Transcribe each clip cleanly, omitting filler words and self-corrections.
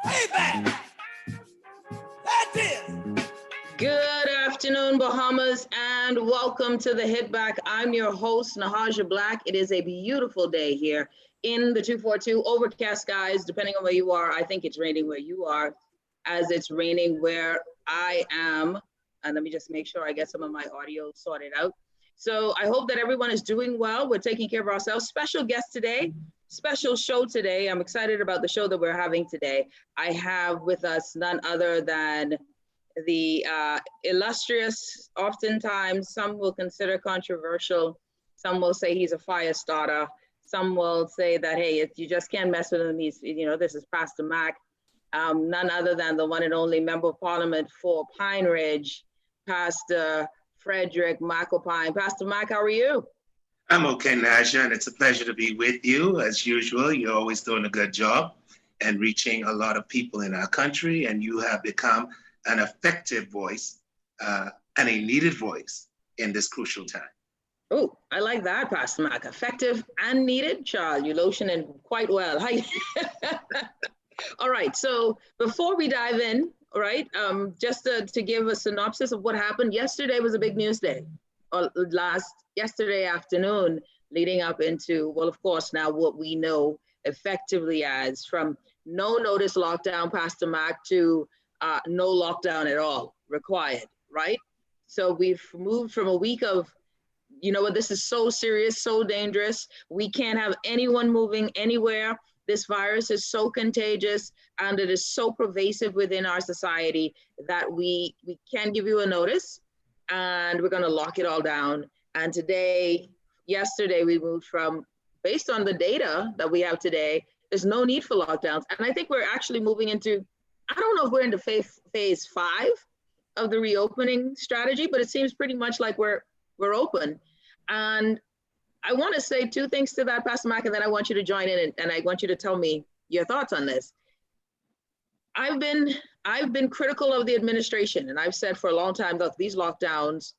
Way back. That is. Good afternoon, Bahamas, and welcome to the Hit Back. I'm your host, Nahaja Black. It is a beautiful day here in the 242. Overcast skies, depending on where you are. I think it's raining where you are, as it's raining where I am. And let me just make sure I get some of my audio sorted out. So I hope that everyone is doing well. We're taking care of ourselves. Special guest today, special show today. I'm excited about the show that we're having today. I have with us none other than the illustrious, oftentimes some will consider controversial, some will say he's a fire starter, some will say that, hey, you just can't mess with him, he's, this is Pastor Mac, none other than the one and only Member of Parliament for Pineridge, Pastor Fredrick McAlpine. Pastor Mac, how are you? I'm okay, Naja, and it's a pleasure to be with you. As usual, you're always doing a good job and reaching a lot of people in our country, and you have become an effective voice and a needed voice in this crucial time. Oh, I like that, Pastor Mac. Effective and needed. Child, you're lotioning quite well. Hi. All right, so before we dive in, all right, just to give a synopsis of what happened, yesterday was a big news day, or yesterday afternoon, leading up into, well, of course, now what we know effectively as from no notice lockdown, Pastor Mac, to no lockdown at all required, right? So we've moved from a week of, this is so serious, so dangerous. We can't have anyone moving anywhere. This virus is so contagious and it is so pervasive within our society that we can't give you a notice and we're going to lock it all down. And yesterday, we moved from, based on the data that we have today, there's no need for lockdowns. And I think we're actually moving into, I don't know if we're into phase 5 of the reopening strategy, but it seems pretty much like we're open. And I want to say 2 things to that, Pastor Mac, and then I want you to join in and I want you to tell me your thoughts on this. I've been critical of the administration, and I've said for a long time that these lockdowns,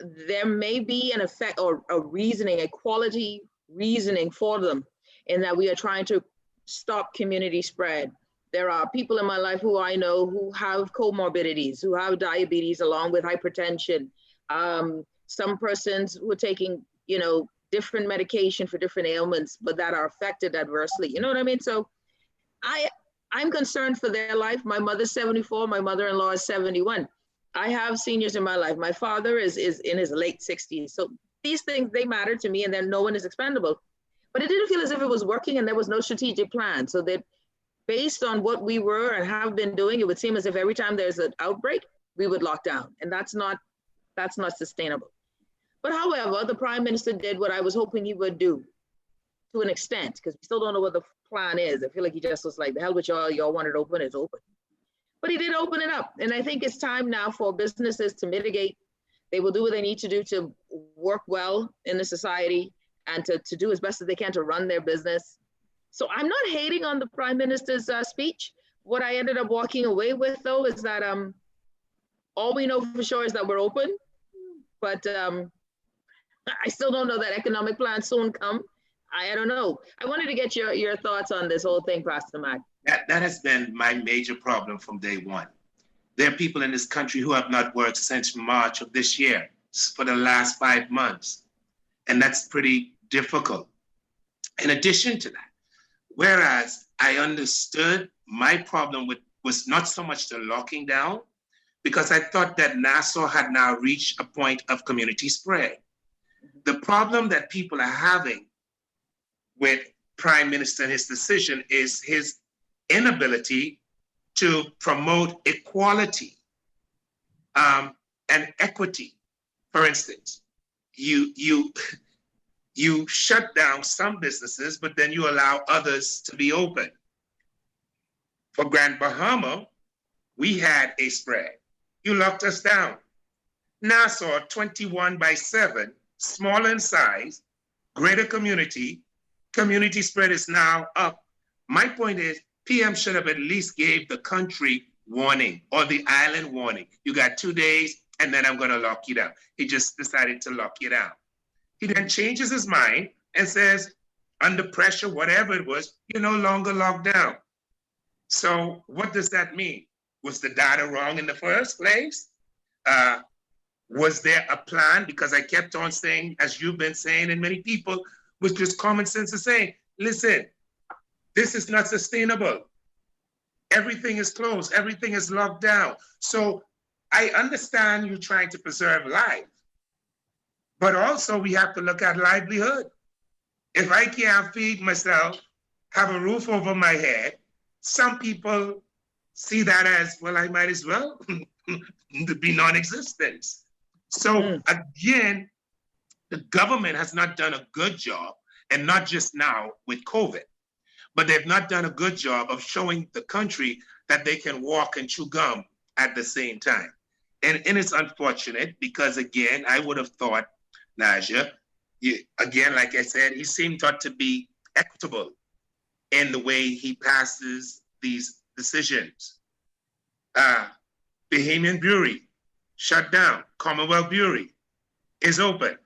there may be an effect or a reasoning, a quality reasoning for them, in that we are trying to stop community spread. There are people in my life who I know who have comorbidities, who have diabetes along with hypertension. Some persons who are taking, different medication for different ailments, but that are affected adversely. You know what I mean? So I'm concerned for their life. My mother's 74, my mother-in-law is 71. I have seniors in my life. My father is in his late 60s. So these things, they matter to me, and then no one is expendable. But it didn't feel as if it was working and there was no strategic plan. So that based on what we were and have been doing, it would seem as if every time there's an outbreak, we would lock down. And that's not sustainable. But however, the Prime Minister did what I was hoping he would do to an extent, because we still don't know what the plan is. I feel like he just was like, the hell with y'all want it open, it's open. But he did open it up. And I think it's time now for businesses to mitigate. They will do what they need to do to work well in the society and to do as best as they can to run their business. So I'm not hating on the Prime Minister's speech. What I ended up walking away with, though, is that all we know for sure is that we're open. But I still don't know that economic plan soon come. I don't know. I wanted to get your thoughts on this whole thing, Pastor Mac. That has been my major problem from day one. There are people in this country who have not worked since March of this year, for the last 5 months. And that's pretty difficult. In addition to that, whereas I understood my problem was not so much the locking down, because I thought that Nassau had now reached a point of community spread. The problem that people are having with Prime Minister and his decision is his inability to promote equality and equity. For instance, you shut down some businesses, but then you allow others to be open. For Grand Bahama, we had a spread. You locked us down. Nassau, 21/7, smaller in size, greater community spread is now up. My point is, PM should have at least gave the country warning or the island warning. You got 2 days and then I'm gonna lock you down. He just decided to lock you down. He then changes his mind and says, under pressure, whatever it was, you're no longer locked down. So what does that mean? Was the data wrong in the first place? Was there a plan? Because I kept on saying, as you've been saying, and many people with just common sense are saying, listen, this is not sustainable. Everything is closed, everything is locked down. So I understand you trying to preserve life, but also we have to look at livelihood. If I can't feed myself, have a roof over my head, some people see that as, well, I might as well be non-existent. So again, the government has not done a good job, and not just now with COVID, but they've not done a good job of showing the country that they can walk and chew gum at the same time. And it's unfortunate because, again, I would have thought, Naja, again, like I said, he seemed to be equitable in the way he passes these decisions. Bahamian Brewery shut down. Commonwealth Brewery is open.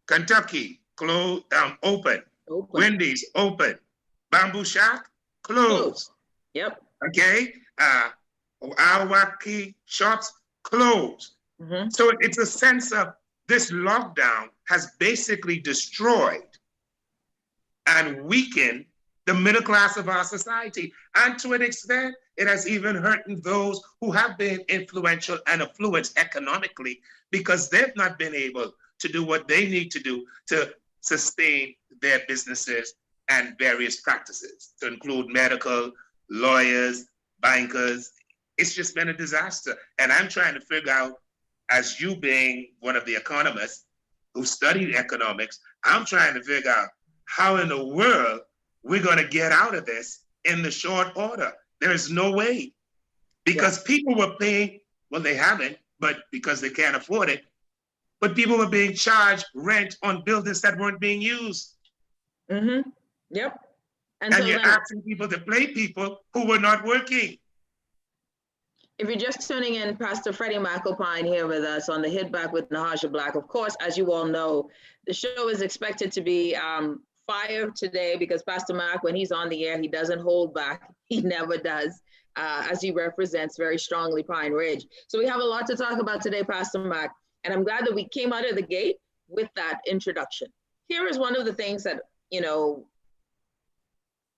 Kentucky closed, open. Wendy's open. Bamboo Shack closed. Yep. Okay. Awaki shops closed. So it's a sense of this lockdown has basically destroyed and weakened the middle class of our society. And to an extent, it has even hurt those who have been influential and affluent economically because they've not been able to do what they need to do to sustain their businesses and various practices, to include medical, lawyers, bankers. It's just been a disaster. And I'm trying to figure out, as you being one of the economists who studied economics, I'm trying to figure out how in the world we're going to get out of this in the short order. There is no way, because people were paying, well, they haven't, but because they can't afford it, but people were being charged rent on buildings that weren't being used. Yep. And so you're asking people to pay people who were not working. If you're just tuning in, Pastor Freddie McAlpine here with us on the Hit Back with Nahaja Black. Of course, as you all know, the show is expected to be fire today because Pastor Mac, when he's on the air, he doesn't hold back. He never does, as he represents very strongly Pine Ridge. So we have a lot to talk about today, Pastor Mac, and I'm glad that we came out of the gate with that introduction. Here is one of the things that, you know,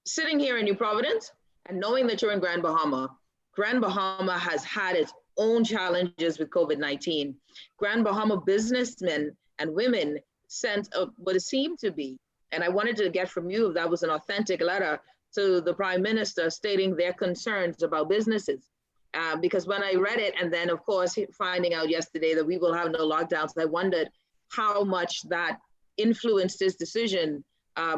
sitting here in New Providence and knowing that you're in Grand Bahama has had its own challenges with COVID-19. Grand Bahama businessmen and women sent what it seemed to be, and I wanted to get from you if that was an authentic letter to the Prime Minister stating their concerns about businesses. Because when I read it, and then of course finding out yesterday that we will have no lockdowns, I wondered how much that influenced his decision,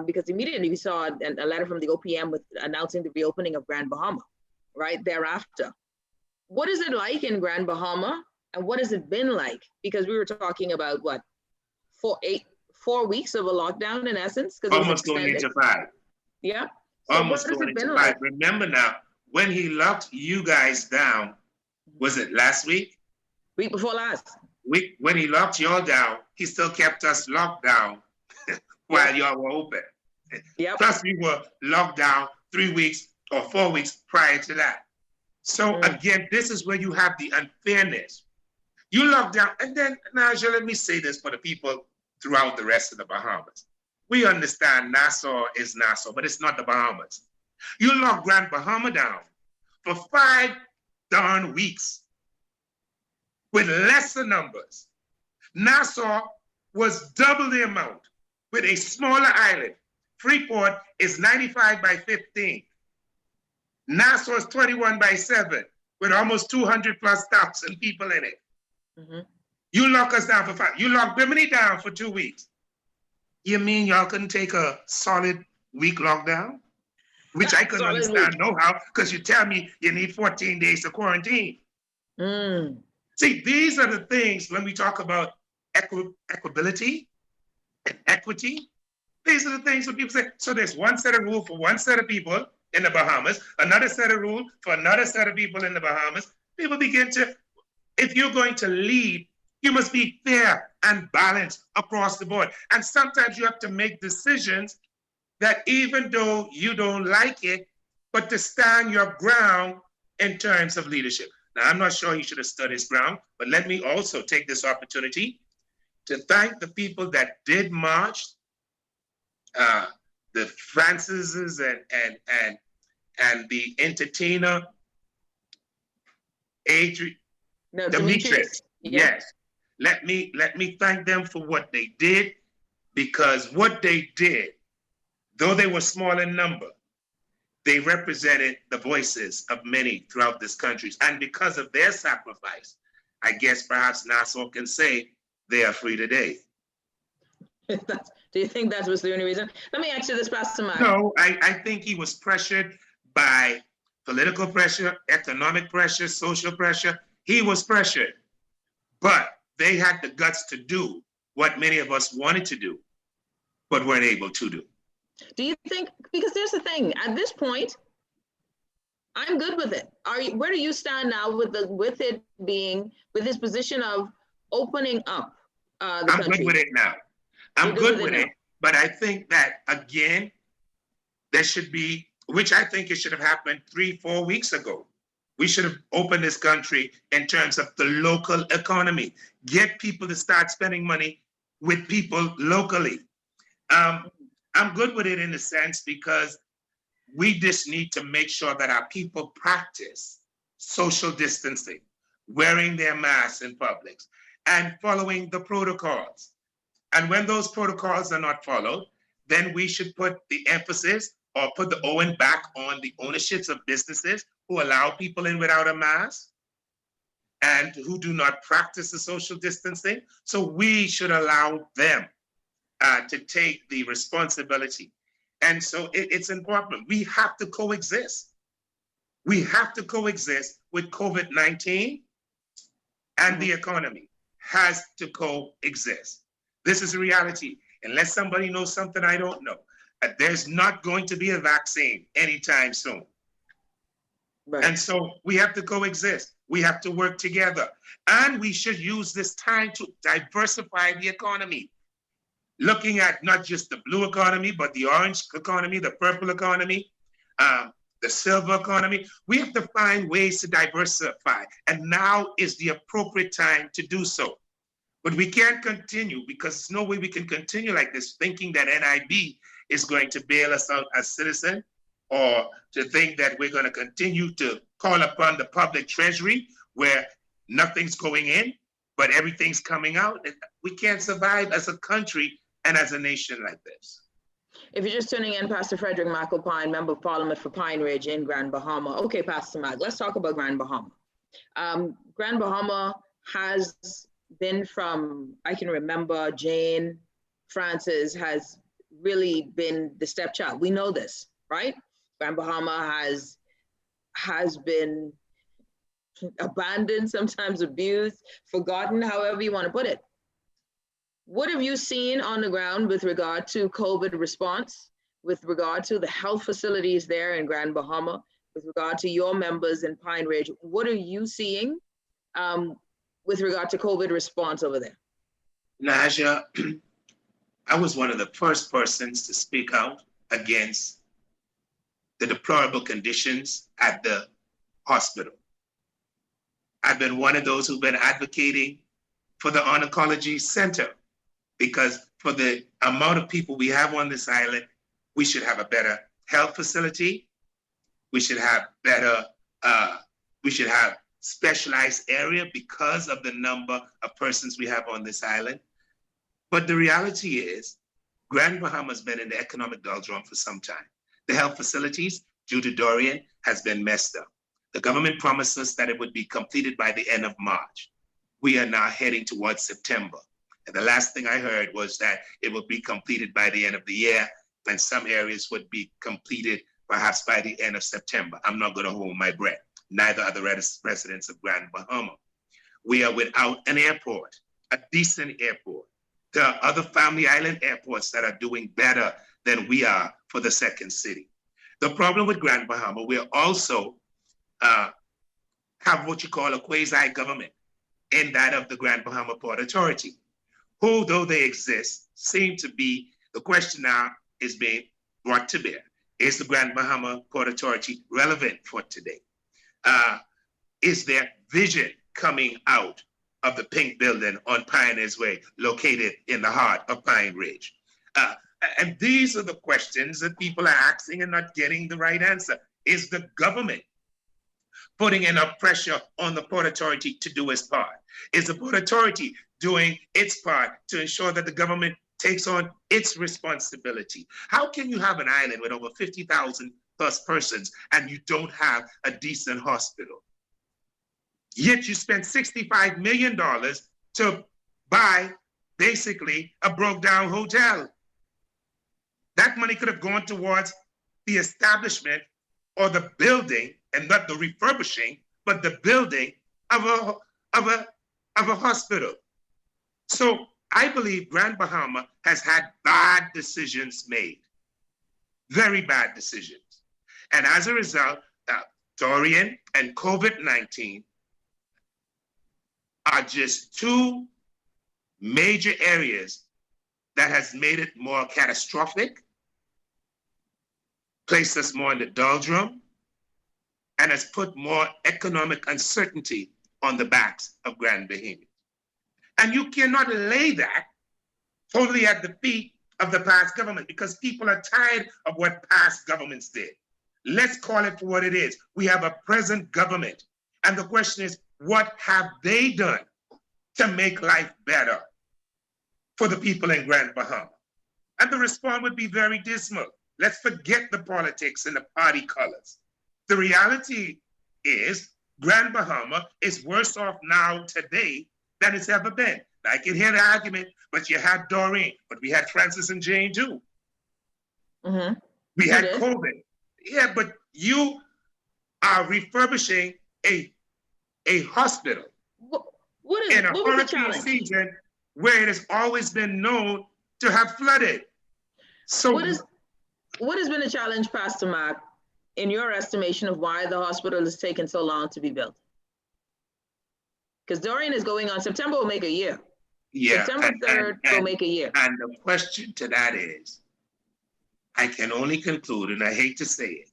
because immediately we saw a letter from the OPM with announcing the reopening of Grand Bahama right thereafter. What is it like in Grand Bahama, and what has it been like? Because we were talking about what, 4 weeks of a lockdown in essence? Almost going into 5. Yeah. So almost going into 5. Like? Remember now, when he locked you guys down, was it last week? Week before last. When he locked y'all down, he still kept us locked down while y'all were open. Yep. Plus we were locked down 3 weeks or 4 weeks prior to that. So again, this is where you have the unfairness. You lock down, and then, Naja, let me say this for the people throughout the rest of the Bahamas. We understand Nassau is Nassau, but it's not the Bahamas. You lock Grand Bahama down for 5 darn weeks with lesser numbers. Nassau was double the amount with a smaller island. Freeport is 95 by 15. Nassau is 21 by 7 with almost 200,000+ people in it. You lock us down for 5. You lock Bimini down for 2 weeks. You mean y'all couldn't take a solid week lockdown? Which I couldn't understand no how, because you tell me you need 14 days to quarantine. See, these are the things when we talk about equability and equity. These are the things when people say, so there's one set of rules for one set of people in the Bahamas, another set of rules for another set of people in the Bahamas. People begin to, if you're going to lead, you must be fair and balanced across the board. And sometimes you have to make decisions that even though you don't like it, but to stand your ground in terms of leadership. Now, I'm not sure he should have stood his ground, but let me also take this opportunity to thank the people that did march, the Francises and the entertainer, Adrian, No, Demetrius. Yeah. Yes. Let me thank them for what they did, because what they did, though they were small in number, they represented the voices of many throughout this country. And because of their sacrifice, I guess perhaps Nassau can say they are free today. Do you think that was the only reason? Let me ask you this, Pastor Mark. No, I think he was pressured by political pressure, economic pressure, social pressure. He was pressured, but they had the guts to do what many of us wanted to do, but weren't able to do. Do you think, because there's the thing, at this point, I'm good with it. Where do you stand now with this position of opening up the country? I'm good with it now. I'm good with it, but I think that, again, there should be, which I think it should have happened 3-4 weeks ago. We should have opened this country in terms of the local economy, get people to start spending money with people locally. I'm good with it in a sense, because we just need to make sure that our people practice social distancing, wearing their masks in public, and following the protocols. And when those protocols are not followed, then we should put the emphasis or put the Owen back on the ownerships of businesses who allow people in without a mask and who do not practice the social distancing. So we should allow them to take the responsibility. And so it's important. We have to coexist. We have to coexist with COVID-19, and the economy has to coexist. This is a reality. Unless somebody knows something I don't know, there's not going to be a vaccine anytime soon. Right. And so we have to coexist. We have to work together. And we should use this time to diversify the economy, looking at not just the blue economy, but the orange economy, the purple economy, the silver economy. We have to find ways to diversify. And now is the appropriate time to do so. But we can't continue, because there's no way we can continue like this, thinking that NIB is going to bail us out as citizens, or to think that we're going to continue to call upon the public treasury where nothing's going in, but everything's coming out. We can't survive as a country and as a nation like this. If you're just tuning in, Pastor Fredrick McAlpine, Member of Parliament for Pineridge in Grand Bahama. Okay, Pastor Mac, let's talk about Grand Bahama. Grand Bahama has been from, I can remember, Jane Francis has really been the stepchild. We know this, right? Grand Bahama has been abandoned, sometimes abused, forgotten, however you want to put it. What have you seen on the ground with regard to COVID response, with regard to the health facilities there in Grand Bahama, with regard to your members in Pine Ridge? What are you seeing with regard to COVID response over there? Naja, I was one of the first persons to speak out against the deplorable conditions at the hospital. I've been one of those who've been advocating for the oncology center, because for the amount of people we have on this island, we should have a better health facility. We should have better, we should have specialized area because of the number of persons we have on this island. But the reality is, Grand Bahama's been in the economic doldrums for some time. The health facilities, due to Dorian, has been messed up. The government promised us that it would be completed by the end of March. We are now heading towards September. And the last thing I heard was that it would be completed by the end of the year, and some areas would be completed perhaps by the end of September. I'm not going to hold my breath. Neither are the residents of Grand Bahama. We are without an airport, a decent airport. There are other Family Island airports that are doing better than we are for the second city. The problem with Grand Bahama, we also have what you call a quasi-government in that of the Grand Bahama Port Authority, who, though they exist, seem to be, the question now is being brought to bear. Is the Grand Bahama Port Authority relevant for today? Is there vision coming out of the pink building on Pioneers Way, located in the heart of Pineridge? And these are the questions that people are asking and not getting the right answer. Is the government putting enough pressure on the Port Authority to do its part? Is the Port Authority doing its part to ensure that the government takes on its responsibility? How can you have an island with over 50,000 plus persons and you don't have a decent hospital? Yet you spent $65 million to buy basically a broke down hotel. That money could have gone towards the establishment or the building, and not the refurbishing, but the building of a hospital. So I believe Grand Bahama has had bad decisions made, very bad decisions. And as a result, Dorian and COVID-19 are just two major areas that has made it more catastrophic, placed us more in the doldrum, and has put more economic uncertainty on the backs of Grand Bahamians. And you cannot lay that totally at the feet of the past government, because people are tired of what past governments did. Let's call it for what it is. We have a present government. And the question is, what have they done to make life better for the people in Grand Bahama? And the response would be very dismal. Let's forget the politics and the party colors. The reality is Grand Bahama is worse off now today than it's ever been. I can hear the argument, but you had Doreen, but we had Francis and Jane too. Mm-hmm. We had COVID. Yeah, but you are refurbishing a hospital in a hurricane season where it has always been known to have flooded. So what has been a challenge, Pastor Mark, in your estimation of why the hospital has taken so long to be built? Because Dorian is going on, September will make a year. Yeah. September 3rd will make a year. And the question to that is, I can only conclude, and I hate to say it,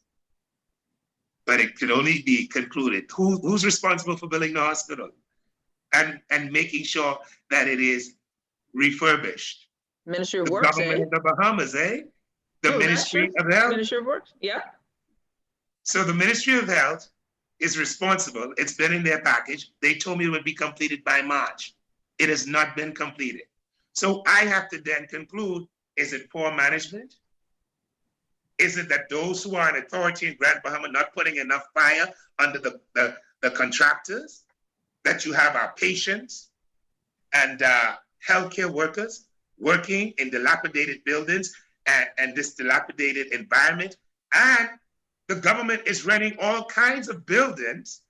but it can only be concluded, who's responsible for building the hospital and making sure that it is refurbished? Ministry of Works, government of the Bahamas, The Ministry of Health. Ministry of Works, yeah. So the Ministry of Health is responsible. It's been in their package. They told me it would be completed by March. It has not been completed. So I have to then conclude, is it poor management? Is it that those who are in authority in Grand Bahama not putting enough fire under the contractors? That you have our patients and healthcare workers working in dilapidated buildings and this dilapidated environment, and the government is renting all kinds of buildings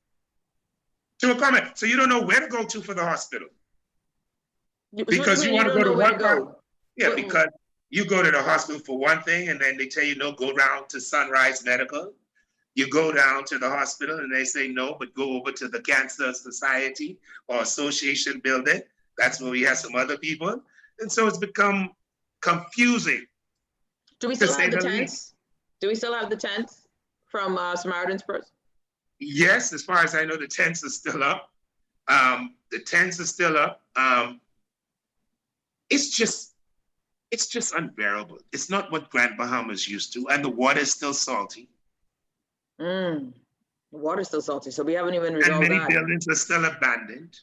to accommodate. So you don't know where to go to for the hospital. Because you want to go to one part. Yeah, because you go to the hospital for one thing and then they tell you, no, go down to Sunrise Medical. You go down to the hospital and they say, no, but go over to the Cancer Society or Association building. That's where we have some other people. And so it's become confusing. Do we still have the tents? Do we still have the tents from Samaritan Spurs? Yes, as far as I know, the tents are still up. The tents are still up. It's just unbearable. It's not what Grand Bahama's used to, and the water is still salty. The water's still salty, so we haven't even resolved that. And many buildings are still abandoned.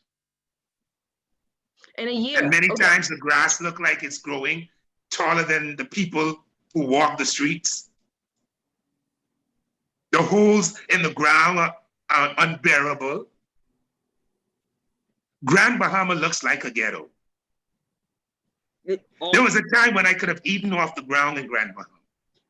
In a year. And many times the grass looks like it's growing taller than the people who walk the streets. The holes in the ground are unbearable. Grand Bahama looks like a ghetto. There was a time when I could have eaten off the ground in Grand Bahama.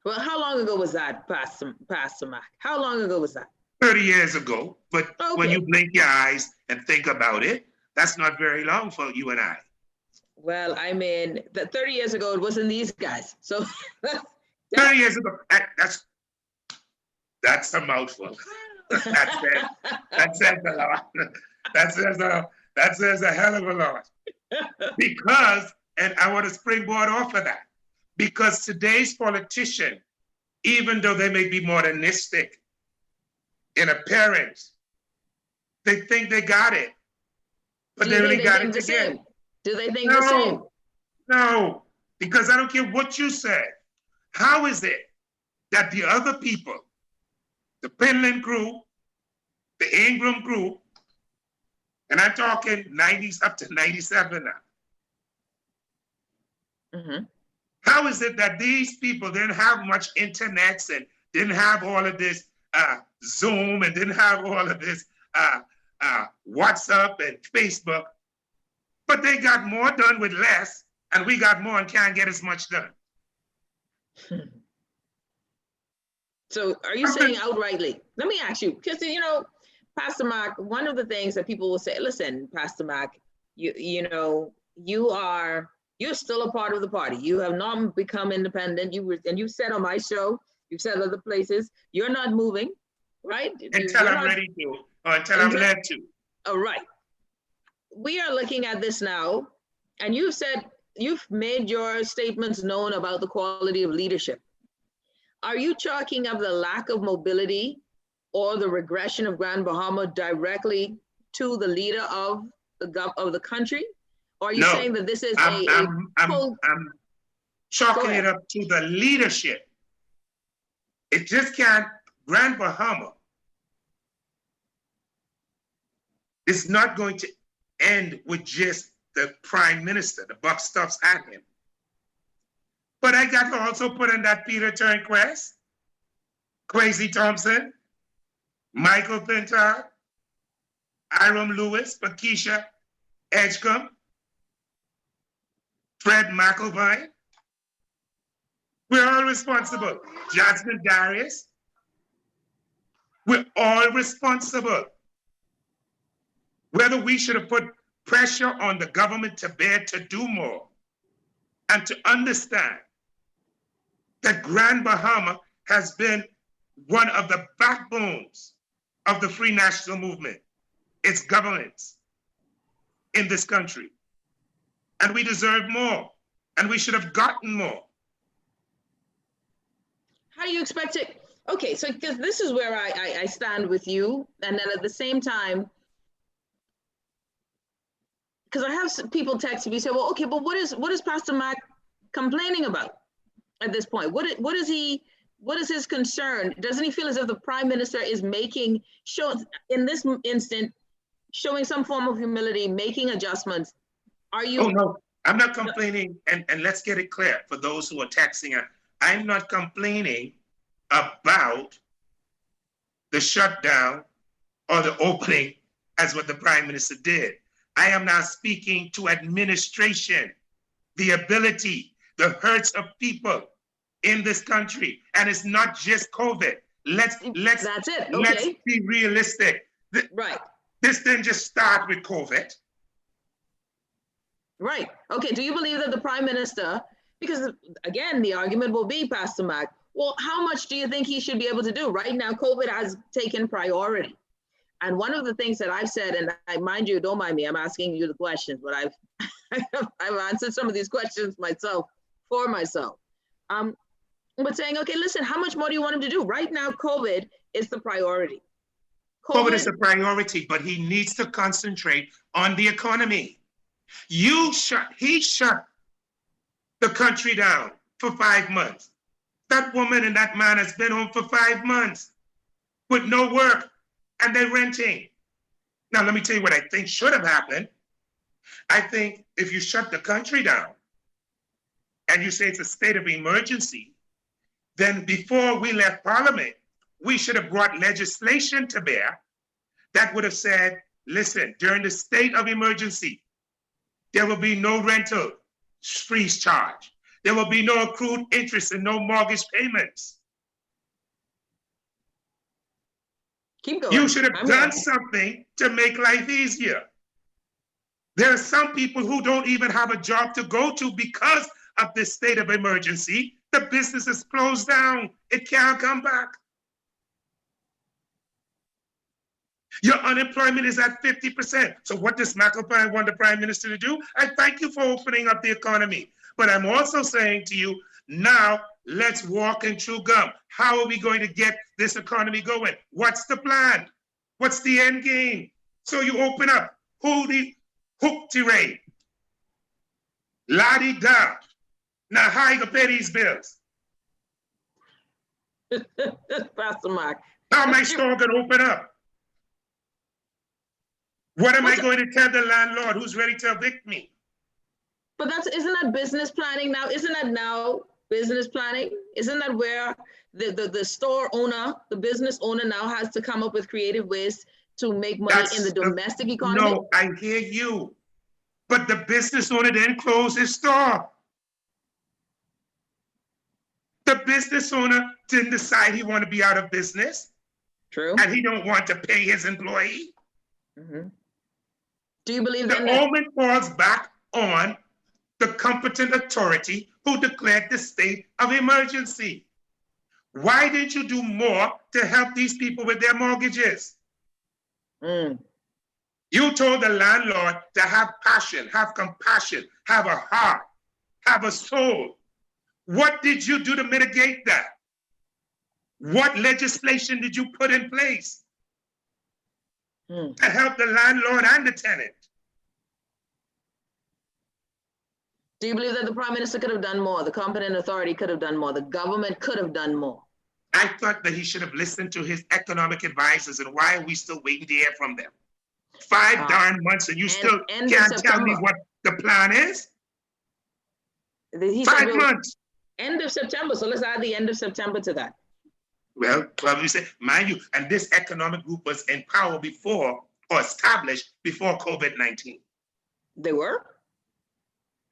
Well, how long ago was that, Pastor Mac? How long ago was that? 30 years ago. But when you blink your eyes and think about it, that's not very long for you and I. Well, I mean, 30 years ago, it wasn't these guys. So 30 years ago, that's a mouthful. That says a lot. That says a hell of a lot. Because, and I want to springboard off of that, because today's politician even though they may be modernistic in appearance, they think they got it, but Do they you really think they got think it the again. same? Do they think the same? No, no, because I don't care what you say. How is it that the other people, the Penland group, the Ingram group, and I'm talking 90s up to 97 now. Mm-hmm. How is it that these people didn't have much internets and didn't have all of this Zoom and didn't have all of this WhatsApp and Facebook, but they got more done with less, and we got more and can't get as much done? So are you saying outrightly? Let me ask you, because you know, Pastor Mark, one of the things that people will say, listen, Pastor Mark, you're still a part of the party. You have not become independent. And you've said on my show, you've said other places, you're not moving, right? Until I'm ready to, or until I'm led to. Oh, right. We are looking at this now, and you've made your statements known about the quality of leadership. Are you chalking up the lack of mobility or the regression of Grand Bahama directly to the leader of the country? Or are you saying that this is I'm chalking it up to the leadership. It just can't, Grand Bahama is not going to end with just the prime minister. The buck stops at him. But I got to also put in that Peter Turnquest, Kwesi Thompson, Michael Pintar, Iram Lewis, Pakeisha Edgecombe, Fred McAlpine. We're all responsible. Jasmine Darius. We're all responsible. Whether we should have put pressure on the government to bear to do more and to understand that Grand Bahama has been one of the backbones of the Free National Movement, its governance in this country. And we deserve more, and we should have gotten more. How do you expect it? Okay, so because this is where I stand with you, and then at the same time, because I have some people text me, say, well, okay, but what is Pastor Mac complaining about at this point? What is his concern? Doesn't he feel as if the Prime Minister is in this instant, showing some form of humility, making adjustments? Are you? Oh, no, I'm not complaining, and let's get it clear for those who are texting. I'm not complaining about the shutdown or the opening as what the Prime Minister did. I am now speaking to administration, the ability, the hurts of people in this country. And it's not just COVID. That's it. Okay. Let's be realistic. Right. This didn't just start with COVID. Right. Okay. Do you believe that the Prime Minister, because again, the argument will be, Pastor Mac, well, how much do you think he should be able to do? Right now, COVID has taken priority. And one of the things that I've said, and I mind you, don't mind me, I'm asking you the questions, but I've answered some of these questions for myself. But saying, okay, listen, how much more do you want him to do? Right now, COVID is the priority. COVID is a priority, but he needs to concentrate on the economy. He shut the country down for 5 months. That woman and that man has been home for 5 months with no work, and they're renting. Now, let me tell you what I think should have happened. I think if you shut the country down and you say it's a state of emergency, then before we left Parliament, we should have brought legislation to bear that would have said, listen, during the state of emergency, there will be no rental freeze charge. There will be no accrued interest and no mortgage payments. Keep going. You should have done something to make life easier. There are some people who don't even have a job to go to because of this state of emergency. The business is closed down. It can't come back. Your unemployment is at 50%. So what does McAlpine want the Prime Minister to do? I thank you for opening up the economy. But I'm also saying to you, Now, let's walk and chew gum. How are we going to get this economy going? What's the plan? What's the end game? So you open up, holy hookty ray, la di da. Now, how you gonna pay these bills? Pastor Mark. How my store gonna open up? What am I going to tell the landlord who's ready to evict me? But isn't that business planning now? Isn't that now business planning? Isn't that where the store owner, the business owner now has to come up with creative ways to make money in the domestic economy? No, I hear you. But the business owner then closed his store. The business owner didn't decide he wanted to be out of business. True. And he don't want to pay his employee. Mm-hmm. Do you believe the that? onus falls back on the competent authority who declared the state of emergency. Why didn't you do more to help these people with their mortgages? Mm. You told the landlord to have passion, have compassion, have a heart, have a soul. What did you do to mitigate that? What legislation did you put in place to help the landlord and the tenant? Do you believe that the Prime Minister could have done more? The competent authority could have done more. The government could have done more. I thought that he should have listened to his economic advisors, and why are we still waiting to hear from them? 5 darn months and you still can't tell me what the plan is? 5 months. End of September, so let's add the end of September to that. Well, we say, mind you, and this economic group was in power before, or established before COVID-19. They were?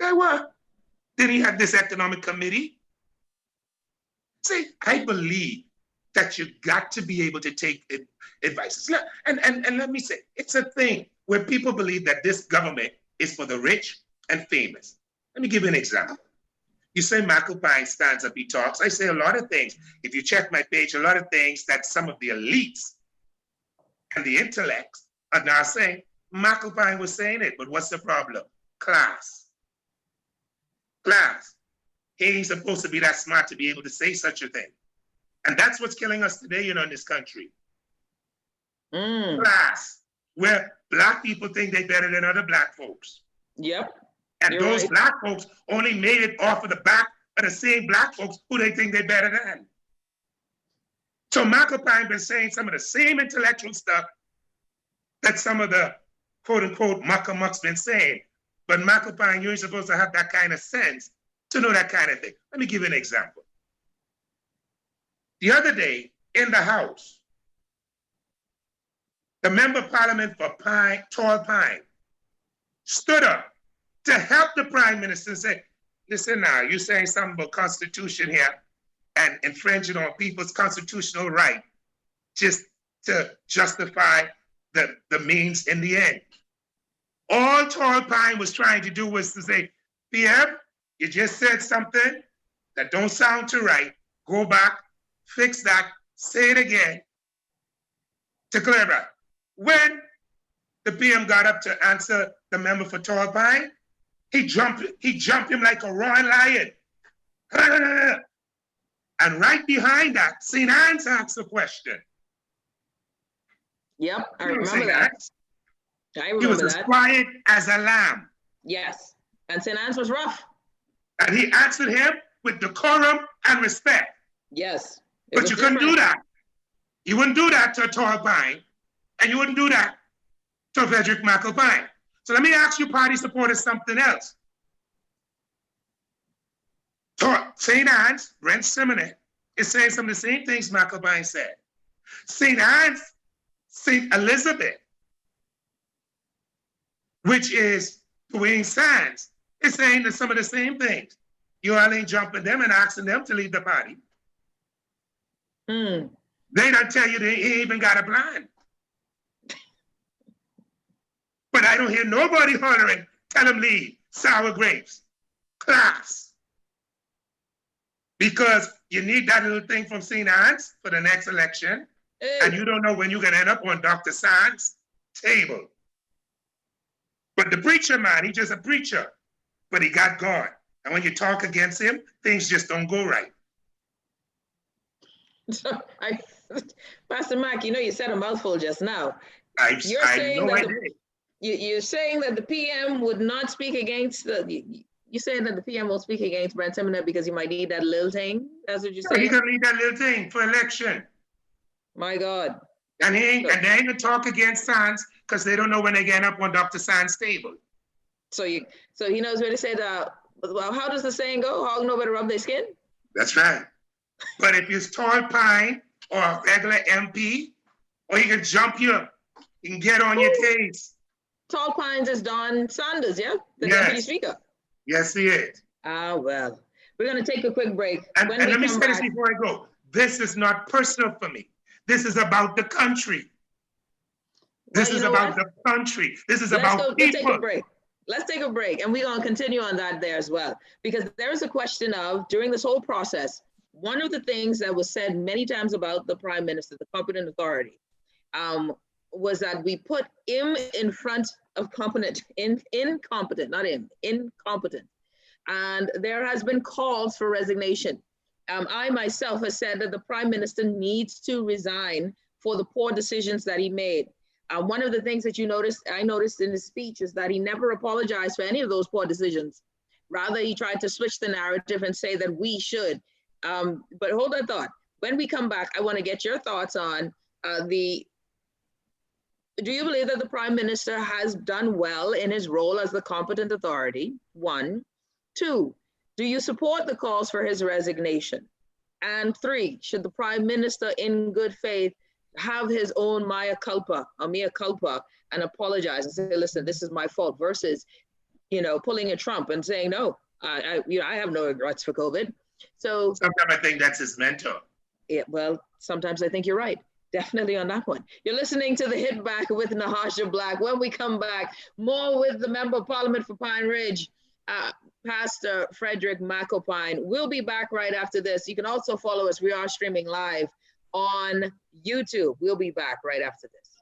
They were. Then he had this economic committee. See, I believe that you got to be able to take advice. And let me say, it's a thing where people believe that this government is for the rich and famous. Let me give you an example. You say McAlpine stands up, he talks. I say a lot of things. If you check my page, a lot of things that some of the elites and the intellects are now saying, McAlpine was saying it, but what's the problem? Class. Class. He ain't supposed to be that smart to be able to say such a thing. And that's what's killing us today, in this country. Class, where Black people think they're better than other Black folks. Yep. And those Black folks only made it off of the back of the same Black folks who they think they're better than. So McAlpine been saying some of the same intellectual stuff that some of the quote unquote muckamucks been saying. But McAlpine, you ain't supposed to have that kind of sense to know that kind of thing. Let me give you an example. The other day in the House, the member of parliament for Tall Pine stood up to help the Prime Minister and say, listen now, you're saying something about Constitution here and infringing on people's constitutional right just to justify the means in the end. All Tall Pine was trying to do was to say, PM, you just said something that don't sound too right. Go back, fix that, say it again to clear up. When the PM got up to answer the member for Tall Pine, he jumped him like a roaring lion. And right behind that, St. Anne's asked a question. Yep, I remember that. He was as quiet as a lamb. Yes, and St. Anne's was rough. And he answered him with decorum and respect. Yes. But you couldn't do that. You wouldn't do that to a Tall Pine, and you wouldn't do that to Fredrick McAlpine. So let me ask you party supporters something else. St. Anne's, Brent Simonet, is saying some of the same things McAlpine said. St. Anne's, St. Elizabeth, which is Dwayne Sands, is saying some of the same things. You all ain't jumping them and asking them to leave the party. They don't tell you they ain't even got a plan. But I don't hear nobody hollering, tell them leave, sour grapes, class. Because you need that little thing from St. Anne's for the next election, and you don't know when you're gonna end up on Dr. Sands' table. But the preacher man, he's just a preacher, but he got God. And when you talk against him, things just don't go right. So Pastor Mark, you know, you said a mouthful just now. I saying know that I did. You're saying that the PM would not speak against you're saying that the PM will speak against Brent Seminar because he might need that little thing? That's what you're He saying? gonna need that little thing for election. My God. And they ain't gonna talk against Sands because they don't know when they get up on Dr. Sands' table. So he knows where to say that. Well, how does the saying go? Hog know where to rub their skin? That's right. But if you're tall pine or a regular MP, or you can jump you can get on your case. Tall Pines is Don Sanders, yeah? The Yes. Deputy Speaker. Yes, he is. Ah, well. We're going to take a quick break. And let me say this before I go. This is not personal for me. This is about the country. This is about the country. This is about people. Let's take a break. Let's take a break, and we're going to continue on that there as well, because there is a question of, during this whole process, one of the things that was said many times about the Prime Minister, the competent authority, was that we put him in front of incompetent. And there has been calls for resignation. I myself have said that the Prime Minister needs to resign for the poor decisions that he made. One of the things that I noticed in his speech is that he never apologized for any of those poor decisions. Rather, he tried to switch the narrative and say that we should. But hold that thought. When we come back, I want to get your thoughts on do you believe that the Prime Minister has done well in his role as the competent authority? 1. 2, do you support the calls for his resignation? And 3, should the Prime Minister in good faith have his own mea culpa and apologize and say, listen, this is my fault, versus, pulling a Trump and saying, no, I have no regrets for COVID. So sometimes I think that's his mentor. Yeah, well, sometimes I think you're right. Definitely on that one. You're listening to the Hit Back with Natasha Black. When we come back, more with the Member of Parliament for Pineridge, Pastor Fredrick McAlpine. We'll be back right after this. You can also follow us. We are streaming live on YouTube. We'll be back right after this.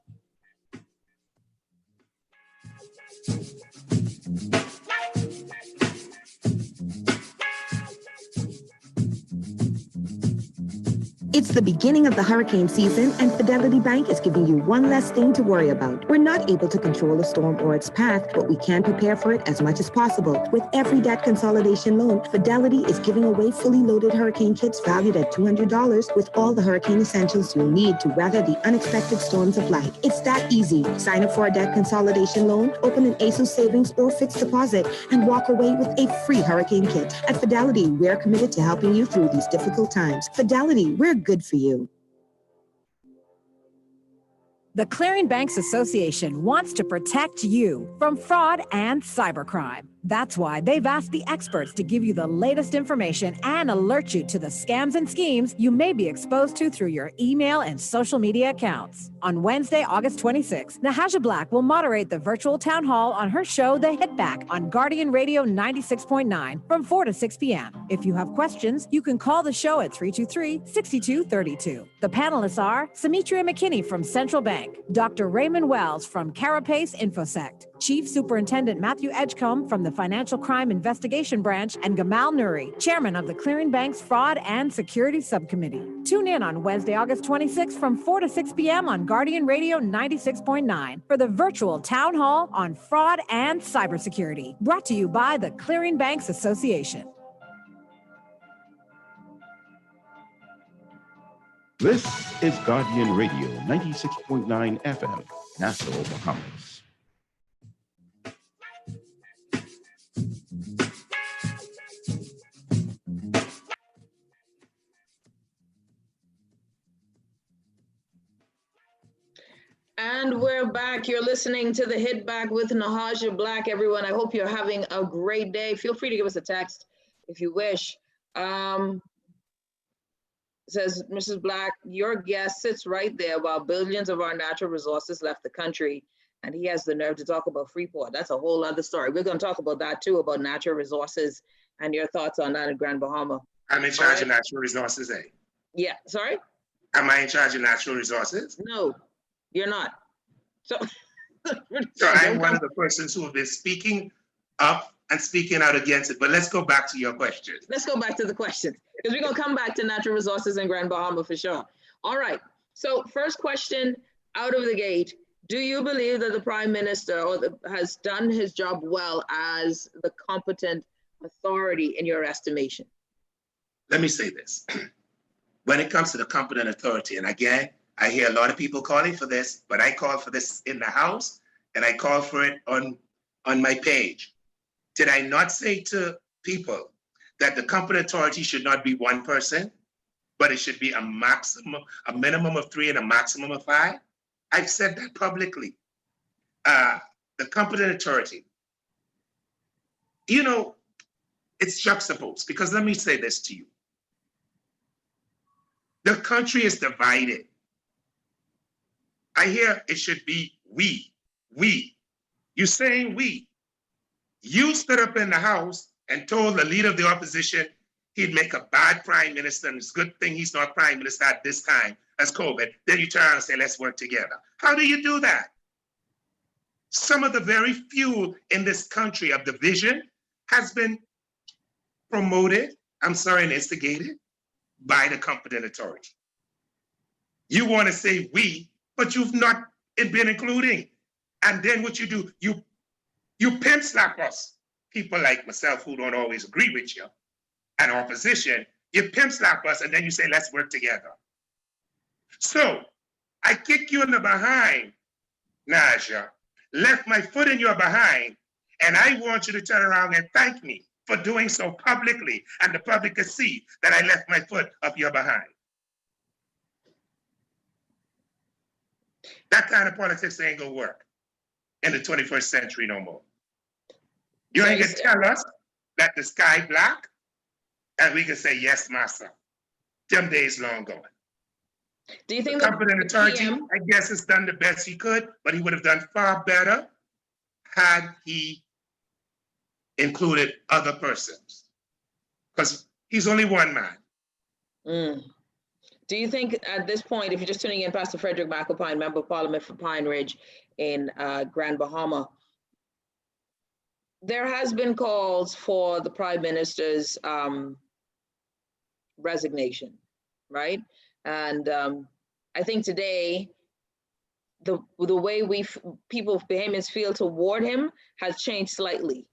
It's the beginning of the hurricane season, and Fidelity Bank is giving you one less thing to worry about. We're not able to control a storm or its path, but we can prepare for it as much as possible. With every debt consolidation loan, Fidelity is giving away fully loaded hurricane kits valued at $200 with all the hurricane essentials you'll need to weather the unexpected storms of life. It's that easy. Sign up for a debt consolidation loan, open an ASUS savings or fixed deposit, and walk away with a free hurricane kit. At Fidelity, we're committed to helping you through these difficult times. Fidelity, we're good for you. The Clearing Banks Association wants to protect you from fraud and cybercrime. That's why they've asked the experts to give you the latest information and alert you to the scams and schemes you may be exposed to through your email and social media accounts. On Wednesday, August 26th, Natasha Black will moderate the virtual town hall on her show, The Hit Back, on Guardian Radio 96.9 from 4 to 6 p.m. If you have questions, you can call the show at 323-6232. The panelists are Sumitra McKinney from Central Bank, Dr. Raymond Wells from Carapace InfoSect, Chief Superintendent Matthew Edgecombe from the Financial Crime Investigation Branch, and Gamal Nuri, Chairman of the Clearing Bank's Fraud and Security Subcommittee. Tune in on Wednesday, August 26th from 4 to 6 p.m. on Guardian Radio 96.9 for the virtual town hall on fraud and cybersecurity, brought to you by the Clearing Banks Association. This is Guardian Radio 96.9 FM, Nassau, Bahamas. And we're back. You're listening to the Hit Back with Natasha Black, everyone. I hope you're having a great day. Feel free to give us a text if you wish. Says Mrs. Black, your guest sits right there while billions of our natural resources left the country, and he has the nerve to talk about Freeport. That's a whole other story. We're going to talk about that too, about natural resources and your thoughts on that in Grand Bahama. I'm in charge of natural resources, eh? Yeah, sorry? Am I in charge of natural resources? No, you're not. So, so I'm one of the persons who have been speaking up and speaking out against it. But let's go back to your question. Let's go back to the questions because we're going to come back to natural resources in Grand Bahama for sure. All right. So first question out of the gate. Do you believe that the Prime Minister has done his job well as the competent authority in your estimation? Let me say this. When it comes to the competent authority, and again, I hear a lot of people calling for this, but I call for this in the House and I call for it on my page. Did I not say to people that the competent authority should not be one person, but it should be a minimum of 3 and a maximum of 5? I've said that publicly. The competent authority, you know, it's juxtaposed because let me say this to you. The country is divided. I hear it should be we. You're saying we. You stood up in the House and told the leader of the opposition he'd make a bad prime minister, and it's a good thing he's not prime minister at this time as COVID. Then you turn around and say, let's work together. How do you do that? Some of the very fuel in this country of division has been promoted, and instigated by the competent authority. You want to say we, but you've not been including. And then what you do, you pimp slap us. People like myself who don't always agree with you, and opposition, you pimp slap us and then you say, let's work together. So I kick you in the behind, Naja, left my foot in your behind, and I want you to turn around and thank me for doing so publicly, and the public can see that I left my foot up your behind. That kind of politics ain't gonna work in the 21st century no more. You ain't gonna tell us that the sky black, and we can say, yes, master. Them days long gone. Do you think the competent authority, I guess, has done the best he could, but he would have done far better had he included other persons, because he's only one man. Do you think at this point, if you're just tuning in, Pastor Fredrick McAlpine, Member of Parliament for Pineridge in Grand Bahama, there has been calls for the Prime Minister's resignation, right? And I think today, the way Bahamians feel toward him has changed slightly.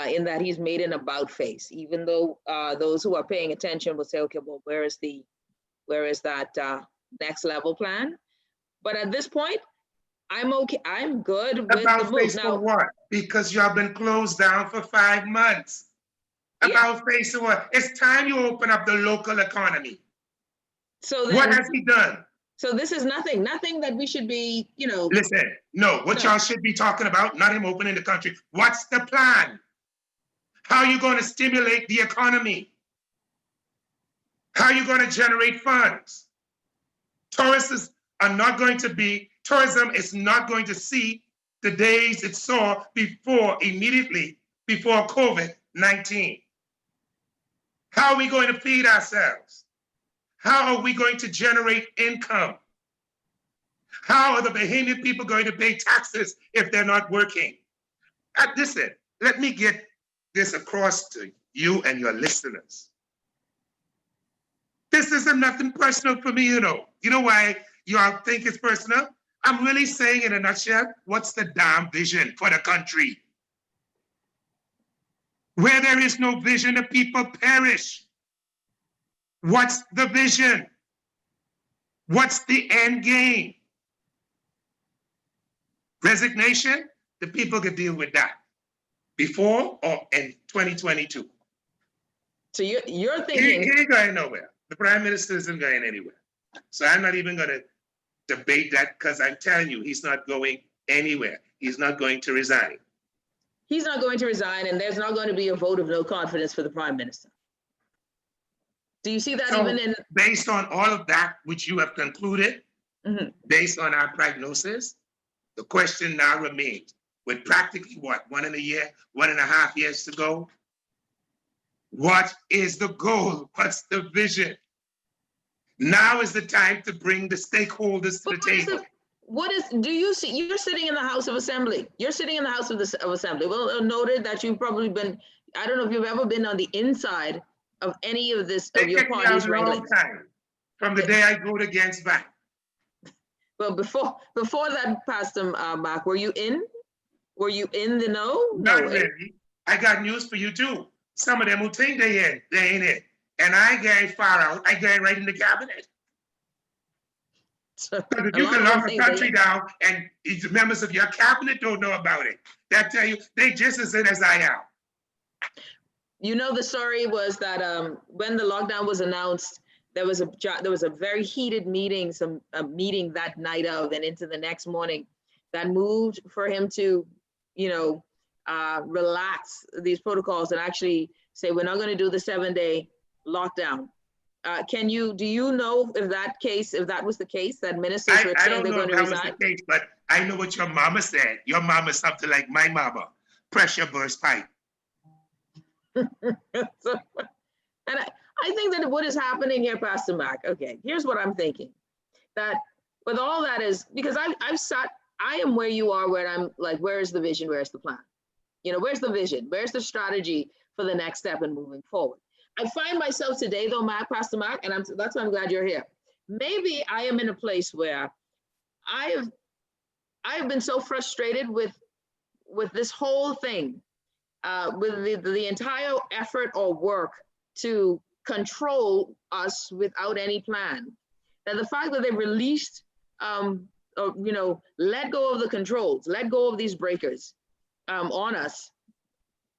In that he's made an about face, even though those who are paying attention will say, okay, well, where is that next level plan? But at this point, I'm okay. I'm good with about the move. face Now, for what? Because you have been closed down for 5 months. About face for what? It's time you open up the local economy. So then, what has he done? So this is nothing that we should be, Listen, no, what y'all should be talking about, not him opening the country. What's the plan? How are you going to stimulate the economy? How are you going to generate funds? Tourism is not going to see the days it saw immediately before COVID-19. How are we going to feed ourselves? How are we going to generate income? How are the Bahamian people going to pay taxes if they're not working? Listen, let me get this across to you and your listeners. This isn't nothing personal for me, You know why y'all think it's personal? I'm really saying in a nutshell, what's the damn vision for the country? Where there is no vision, the people perish. What's the vision? What's the end game? Resignation? The people can deal with that before or in 2022. So you're thinking he ain't going nowhere. The Prime Minister isn't going anywhere. So I'm not even going to debate that, because I'm telling you, he's not going anywhere. He's not going to resign. He's not going to resign, and there's not going to be a vote of no confidence for the Prime Minister. Do you see that even in... Based on all of that, which you have concluded, based on our prognosis, the question now remains, with practically what, 1.5 years to go? What is the goal? What's the vision? Now is the time to bring the stakeholders to the table. do you see, you're sitting in the House of Assembly. You're sitting in the House of Assembly. Well, noted that you've probably been, I don't know if you've ever been on the inside of any of this, They of your kicked me out party's a long wranglings. time from the day I voted against back. Well, before that, Pastor Mark, were you in? Were you in the know? Not No. really. I got news for you too. Some of them who think they in, they ain't in. And I get far out, I get right in the cabinet. So, Because if a you lot can of them lock the think country down and the members of your cabinet don't know about it, that tell you they just as in as I am. You know, the story was that when the lockdown was announced, there was a very heated meeting, a meeting that night of and into the next morning that moved for him to, you know, relax these protocols and actually say, we're not going to do the 7-day lockdown. Do you know if that was the case, that ministers were I saying don't they're know going if to that was resign? the case, but I know what your mama said. Your mama something like my mama, pressure burst pipe. So, and I think that what is happening here, Pastor Mac, okay, here's what I'm thinking. That with all that is, because I am where you are, where I'm like, where is the vision? Where's the plan? You know, where's the vision? Where's the strategy for the next step in moving forward? I find myself today though, Pastor Mac, and that's why I'm glad you're here. Maybe I am in a place where I have been so frustrated with this whole thing, with the entire effort or work to control us without any plan. And the fact that they released, let go of the controls, let go of these breakers on us.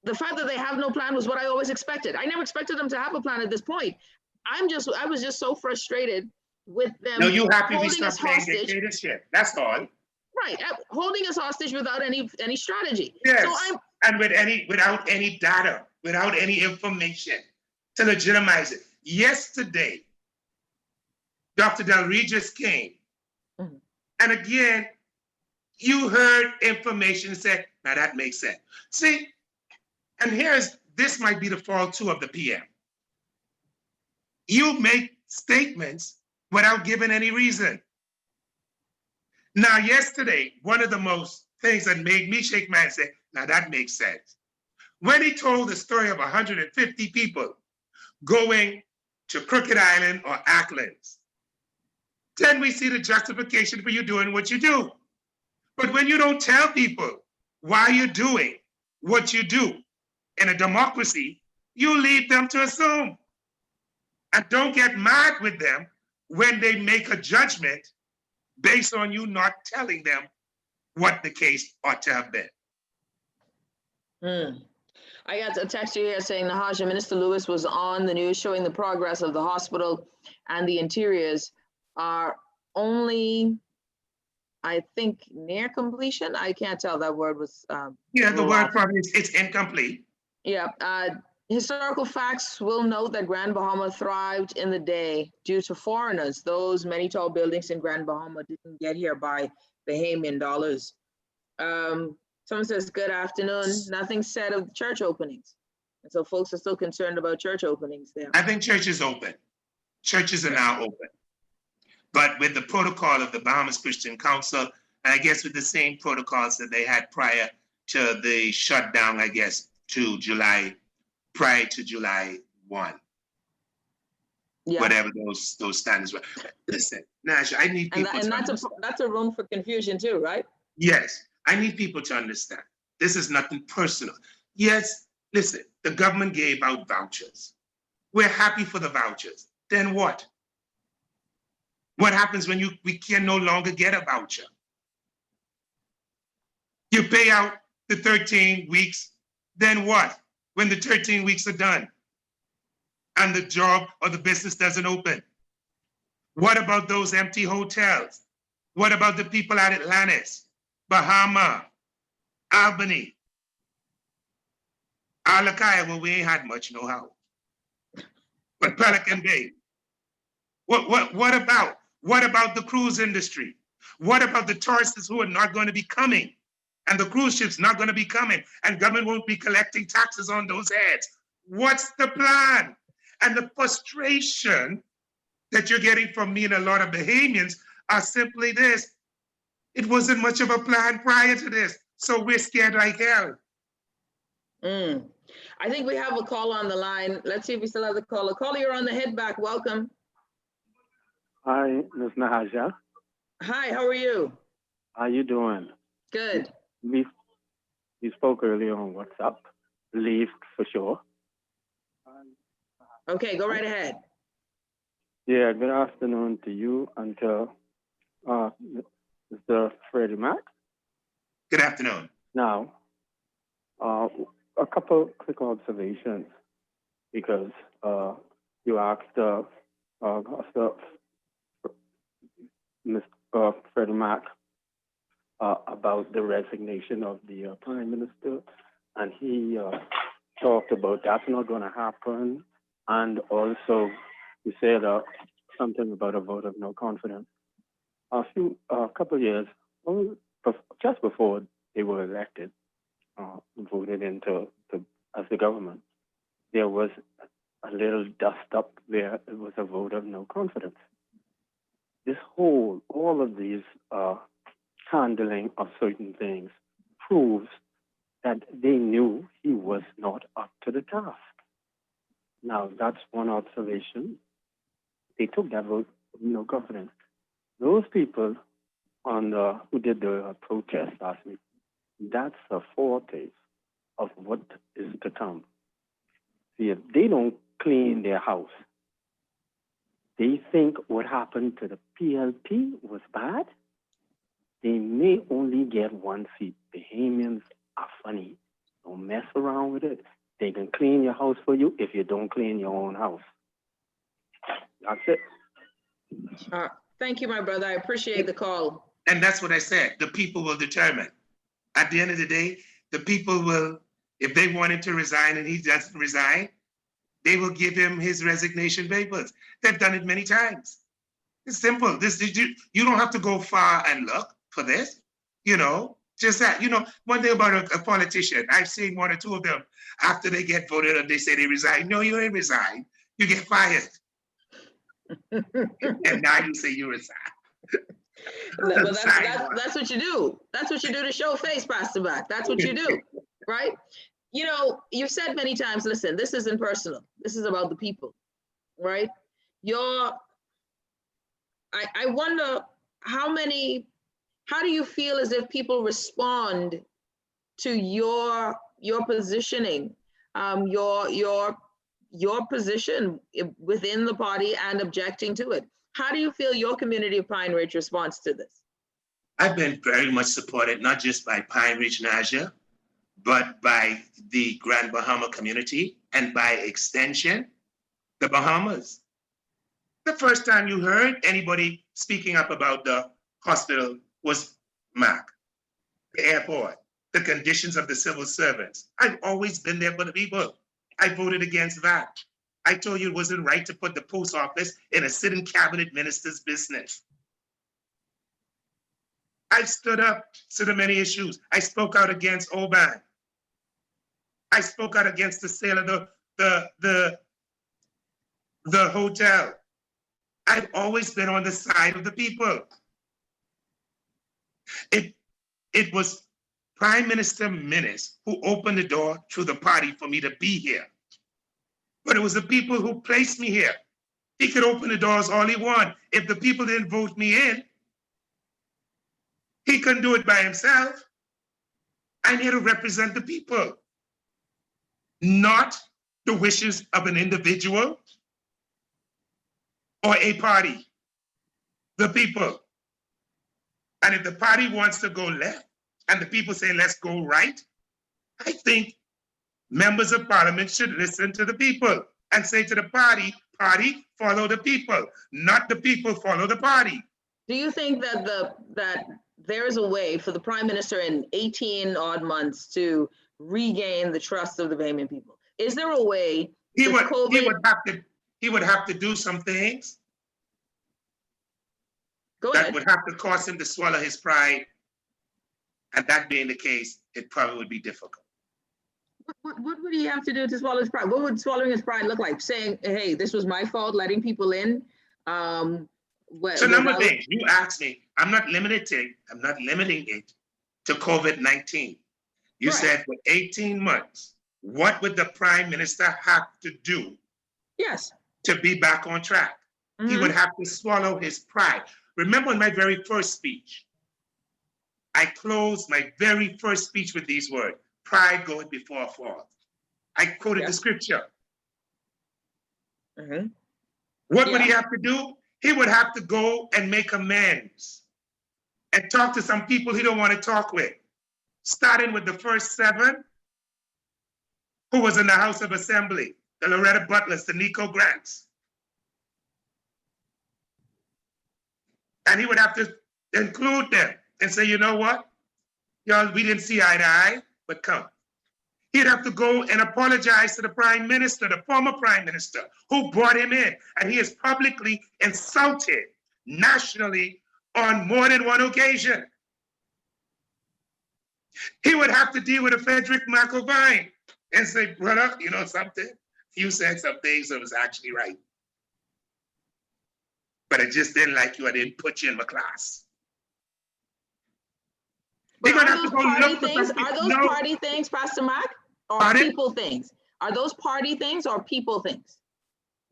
The fact that they have no plan was what I always expected. I never expected them to have a plan at this point. I was just so frustrated with them. No, you happy we holding stopped us playing hostage. dictatorship. That's all. Right, holding us hostage without any strategy. Yes, So and without any data, without any information to legitimize it. Yesterday, Dr. Del Regis came, and again, you heard information and said, now that makes sense. See, and this might be the fault too of the PM. You make statements without giving any reason. Now, yesterday, one of the most things that made me shake my head and say, now that makes sense. When he told the story of 150 people going to Crooked Island or Acklands, then we see the justification for you doing what you do. But when you don't tell people why you're doing what you do in a democracy, you leave them to assume. And don't get mad with them when they make a judgment based on you not telling them what the case ought to have been. I got a text here saying Nahaja, Minister Lewis was on the news showing the progress of the hospital and the interiors are only, I think, near completion. I can't tell, that word was yeah, the word probably it's incomplete. Yeah. Historical facts will note that Grand Bahama thrived in the day due to foreigners. Those many tall buildings in Grand Bahama didn't get here by Bahamian dollars. Someone says, good afternoon. Nothing said of church openings. And so folks are still concerned about church openings there. I think churches open. Churches are now open. But with the protocol of the Bahamas Christian Council, and I guess with the same protocols that they had prior to the shutdown, I guess, prior to July 1. Yeah. Whatever those standards were. Listen, Nash, I need people to understand. That's a room for confusion too, right? Yes, I need people to understand. This is nothing personal. Yes, listen, the government gave out vouchers. We're happy for the vouchers. Then what? What happens when we can no longer get a voucher? You pay out the 13 weeks, then what? When the 13 weeks are done and the job or the business doesn't open? What about those empty hotels? What about the people at Atlantis, Bahama, Albany, Alakaya? Well, we ain't had much know-how. But Pelican Bay. What about the cruise industry? What about the tourists who are not going to be coming? And the cruise ships not going to be coming, and government won't be collecting taxes on those heads. What's the plan? And the frustration that you're getting from me and a lot of Bahamians are simply this. It wasn't much of a plan prior to this. So we're scared like hell. I think we have a call on the line. Let's see if we still have the caller. Caller, you're on the head back. Welcome. Hi, Ms. Nahaja. Hi, how are you? How you doing? Good. We spoke earlier on WhatsApp, believed for sure. Okay, go right ahead. Yeah, good afternoon to you and to Mr. Fredrick. Good afternoon. Now, a couple quick observations because you asked Mr. Fredrick about the resignation of the Prime Minister, and he talked about that's not going to happen, and also he said something about a vote of no confidence. A couple of years, just before they were elected, voted into as the government, there was a little dust up where it was a vote of no confidence. All of these handling of certain things proves that they knew he was not up to the task. Now, that's one observation. They took that vote of no confidence. Those people who did the protest last week, that's a foretaste of what is to come. See, if they don't clean their house, they think what happened to the PLP was bad, they may only get one seat. Bahamians are funny. Don't mess around with it. They can clean your house for you if you don't clean your own house. That's it. Thank you, my brother. I appreciate the call. And that's what I said. The people will determine. At the end of the day, the people will, if they want him to resign and he doesn't resign, they will give him his resignation papers. They've done it many times. It's simple. You don't have to go far and look for this. Just that. One thing about a politician, I've seen one or two of them after they get voted and they say they resign. No, you ain't resign. You get fired. And now you say you resign. Well, that's what you do. That's what you do to show face, Pastor Mac. That's what you do, right? You've said many times, listen, this isn't personal. This is about the people, right? I wonder how do you feel as if people respond to your positioning, your position within the party and objecting to it? How do you feel your community of Pineridge responds to this? I've been very much supported, not just by Pineridge, Naja, but by the Grand Bahama community and by extension, the Bahamas. The first time you heard anybody speaking up about the hospital was Mac, the airport, the conditions of the civil servants. I've always been there for the people. I voted against that. I told you it wasn't right to put the post office in a sitting cabinet minister's business. I stood up to the many issues. I spoke out against Oban. I spoke out against the sale of the hotel. I've always been on the side of the people. It was Prime Minister Minnis who opened the door to the party for me to be here. But it was the people who placed me here. He could open the doors all he wanted. If the people didn't vote me in, he couldn't do it by himself. I'm here to represent the people, not the wishes of an individual or a party, the people. And if the party wants to go left and the people say, let's go right, I think members of parliament should listen to the people and say to the party, follow the people, not the people follow the party. Do you think that there is a way for the Prime Minister in 18 odd months to regain the trust of the Bahamian people? Is there a way? He would have to do some things that would have to cause him to swallow his pride. And that being the case, it probably would be difficult. What would he have to do to swallow his pride? What would swallowing his pride look like? Saying, hey, this was my fault, letting people in? So number of things. You asked me, I'm not limiting it to COVID-19. You Right. said for 18 months, what would the prime minister have to do Yes. to be back on track? He would have to swallow his pride. Remember in my very first speech, I closed my very first speech with these words, pride goeth before a fall. I quoted the scripture. What would he have to do? He would have to go and make amends and talk to some people he don't want to talk with, starting with the first 7 who was in the House of Assembly, the Loretta Butlers, the Nico Grants. And he would have to include them and say, you know what? Y'all, we didn't see eye to eye, but come. He'd have to go and apologize to the prime minister, the former prime minister, who brought him in. And he is publicly insulted nationally on more than one occasion. He would have to deal with a Fredrick McAlpine and say, brother, you know something? You said some things that was actually right. But I just didn't like you. I didn't put you in my class. But are those party things? Are those party things, Pastor Mac, or people things? Are those party things or people things?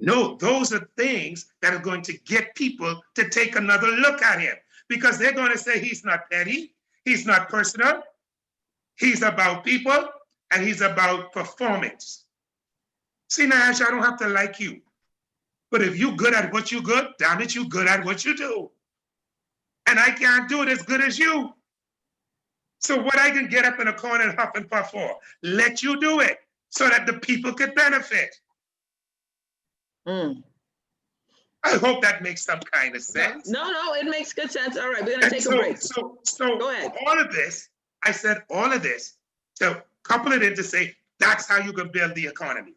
No, those are things that are going to get people to take another look at him, because they're going to say he's not petty, he's not personal, he's about people, and he's about performance. See, Nash, I don't have to like you, but if you're good at what you're good, damn it, you're good at what you do. And I can't do it as good as you. So what I can get up in a corner and huff and puff for, let you do it so that the people could benefit. I hope that makes some kind of sense. No, it makes good sense. All right, we're gonna take a break. So go ahead. All of this, I said all of this to couple it in to say, that's how you can build the economy.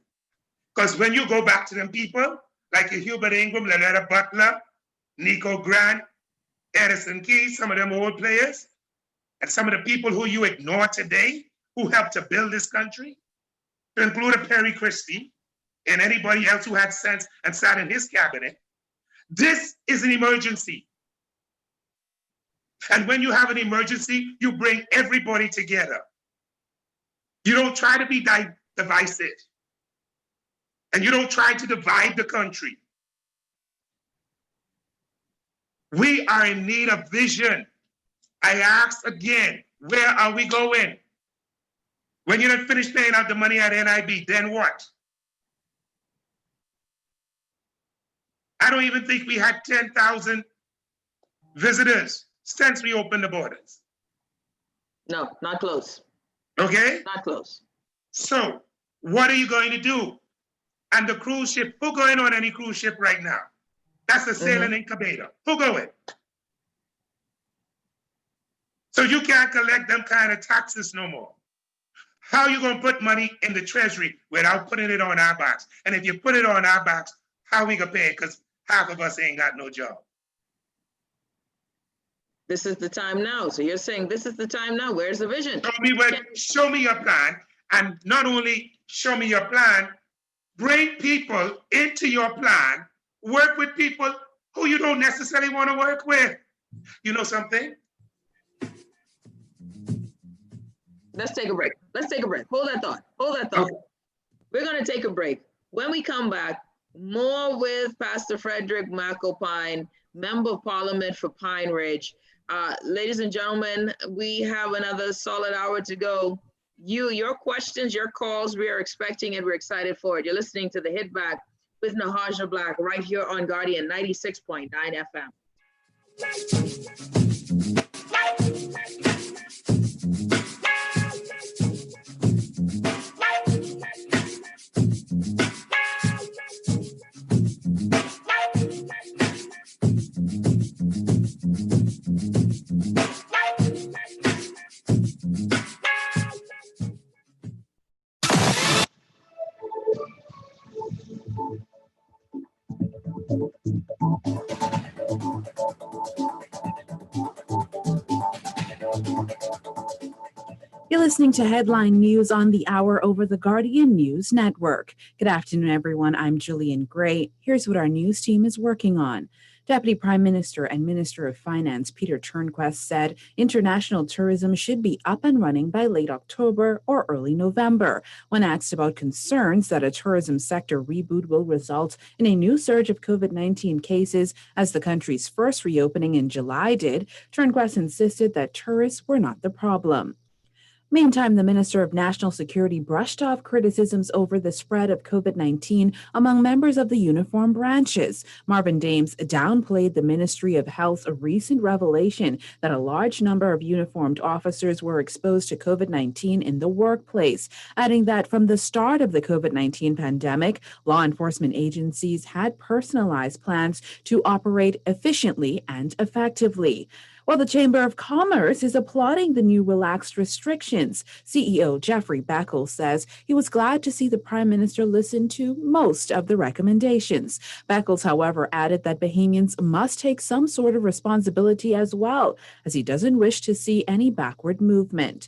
Because when you go back to them people, like Hubert Ingram, Loretta Butler, Nico Grant, Edison Keys, some of them old players, and some of the people who you ignore today, who helped to build this country, to include a Perry Christie and anybody else who had sense and sat in his cabinet. This is an emergency. And when you have an emergency, you bring everybody together. You don't try to be divisive. And you don't try to divide the country. We are in need of vision. I ask again, where are we going? When you're not finished paying out the money at NIB, then what? I don't even think we had 10,000 visitors since we opened the borders. No, not close. Okay? Not close. So what are you going to do? And the cruise ship, who going on any cruise ship right now? That's a sailing incubator. Who going? So you can't collect them kind of taxes no more. How are you going to put money in the treasury without putting it on our backs? And if you put it on our backs, how are we going to pay it? Because half of us ain't got no job. This is the time now. So you're saying this is the time now. Where's the vision? Show me your plan. And not only show me your plan, bring people into your plan, work with people who you don't necessarily want to work with. You know something? Let's take a break. Let's take a break. Hold that thought. Hold that thought. Okay. We're going to take a break. When we come back, more with Pastor Fredrick McAlpine, Member of Parliament for Pineridge. Ladies and gentlemen, we have another solid hour to go. Your questions, your calls, we are expecting it. We're excited for it. You're listening to The Hit Back with Nahaja Black right here on Guardian 96.9 FM. You're listening to Headline News on the Hour over the Guardian News Network. Good afternoon, everyone. I'm Julian Gray. Here's what our news team is working on. Deputy Prime Minister and Minister of Finance Peter Turnquest said international tourism should be up and running by late October or early November. When asked about concerns that a tourism sector reboot will result in a new surge of COVID-19 cases as the country's first reopening in July did, Turnquest insisted that tourists were not the problem. Meantime, the Minister of National Security brushed off criticisms over the spread of COVID-19 among members of the uniformed branches. Marvin Dames downplayed the Ministry of Health's recent revelation that a large number of uniformed officers were exposed to COVID-19 in the workplace, adding that from the start of the COVID-19 pandemic, law enforcement agencies had personalized plans to operate efficiently and effectively. While the Chamber of Commerce is applauding the new relaxed restrictions, CEO Jeffrey Beckles says he was glad to see the Prime Minister listen to most of the recommendations. Beckles, however, added that Bahamians must take some sort of responsibility as well, as he doesn't wish to see any backward movement.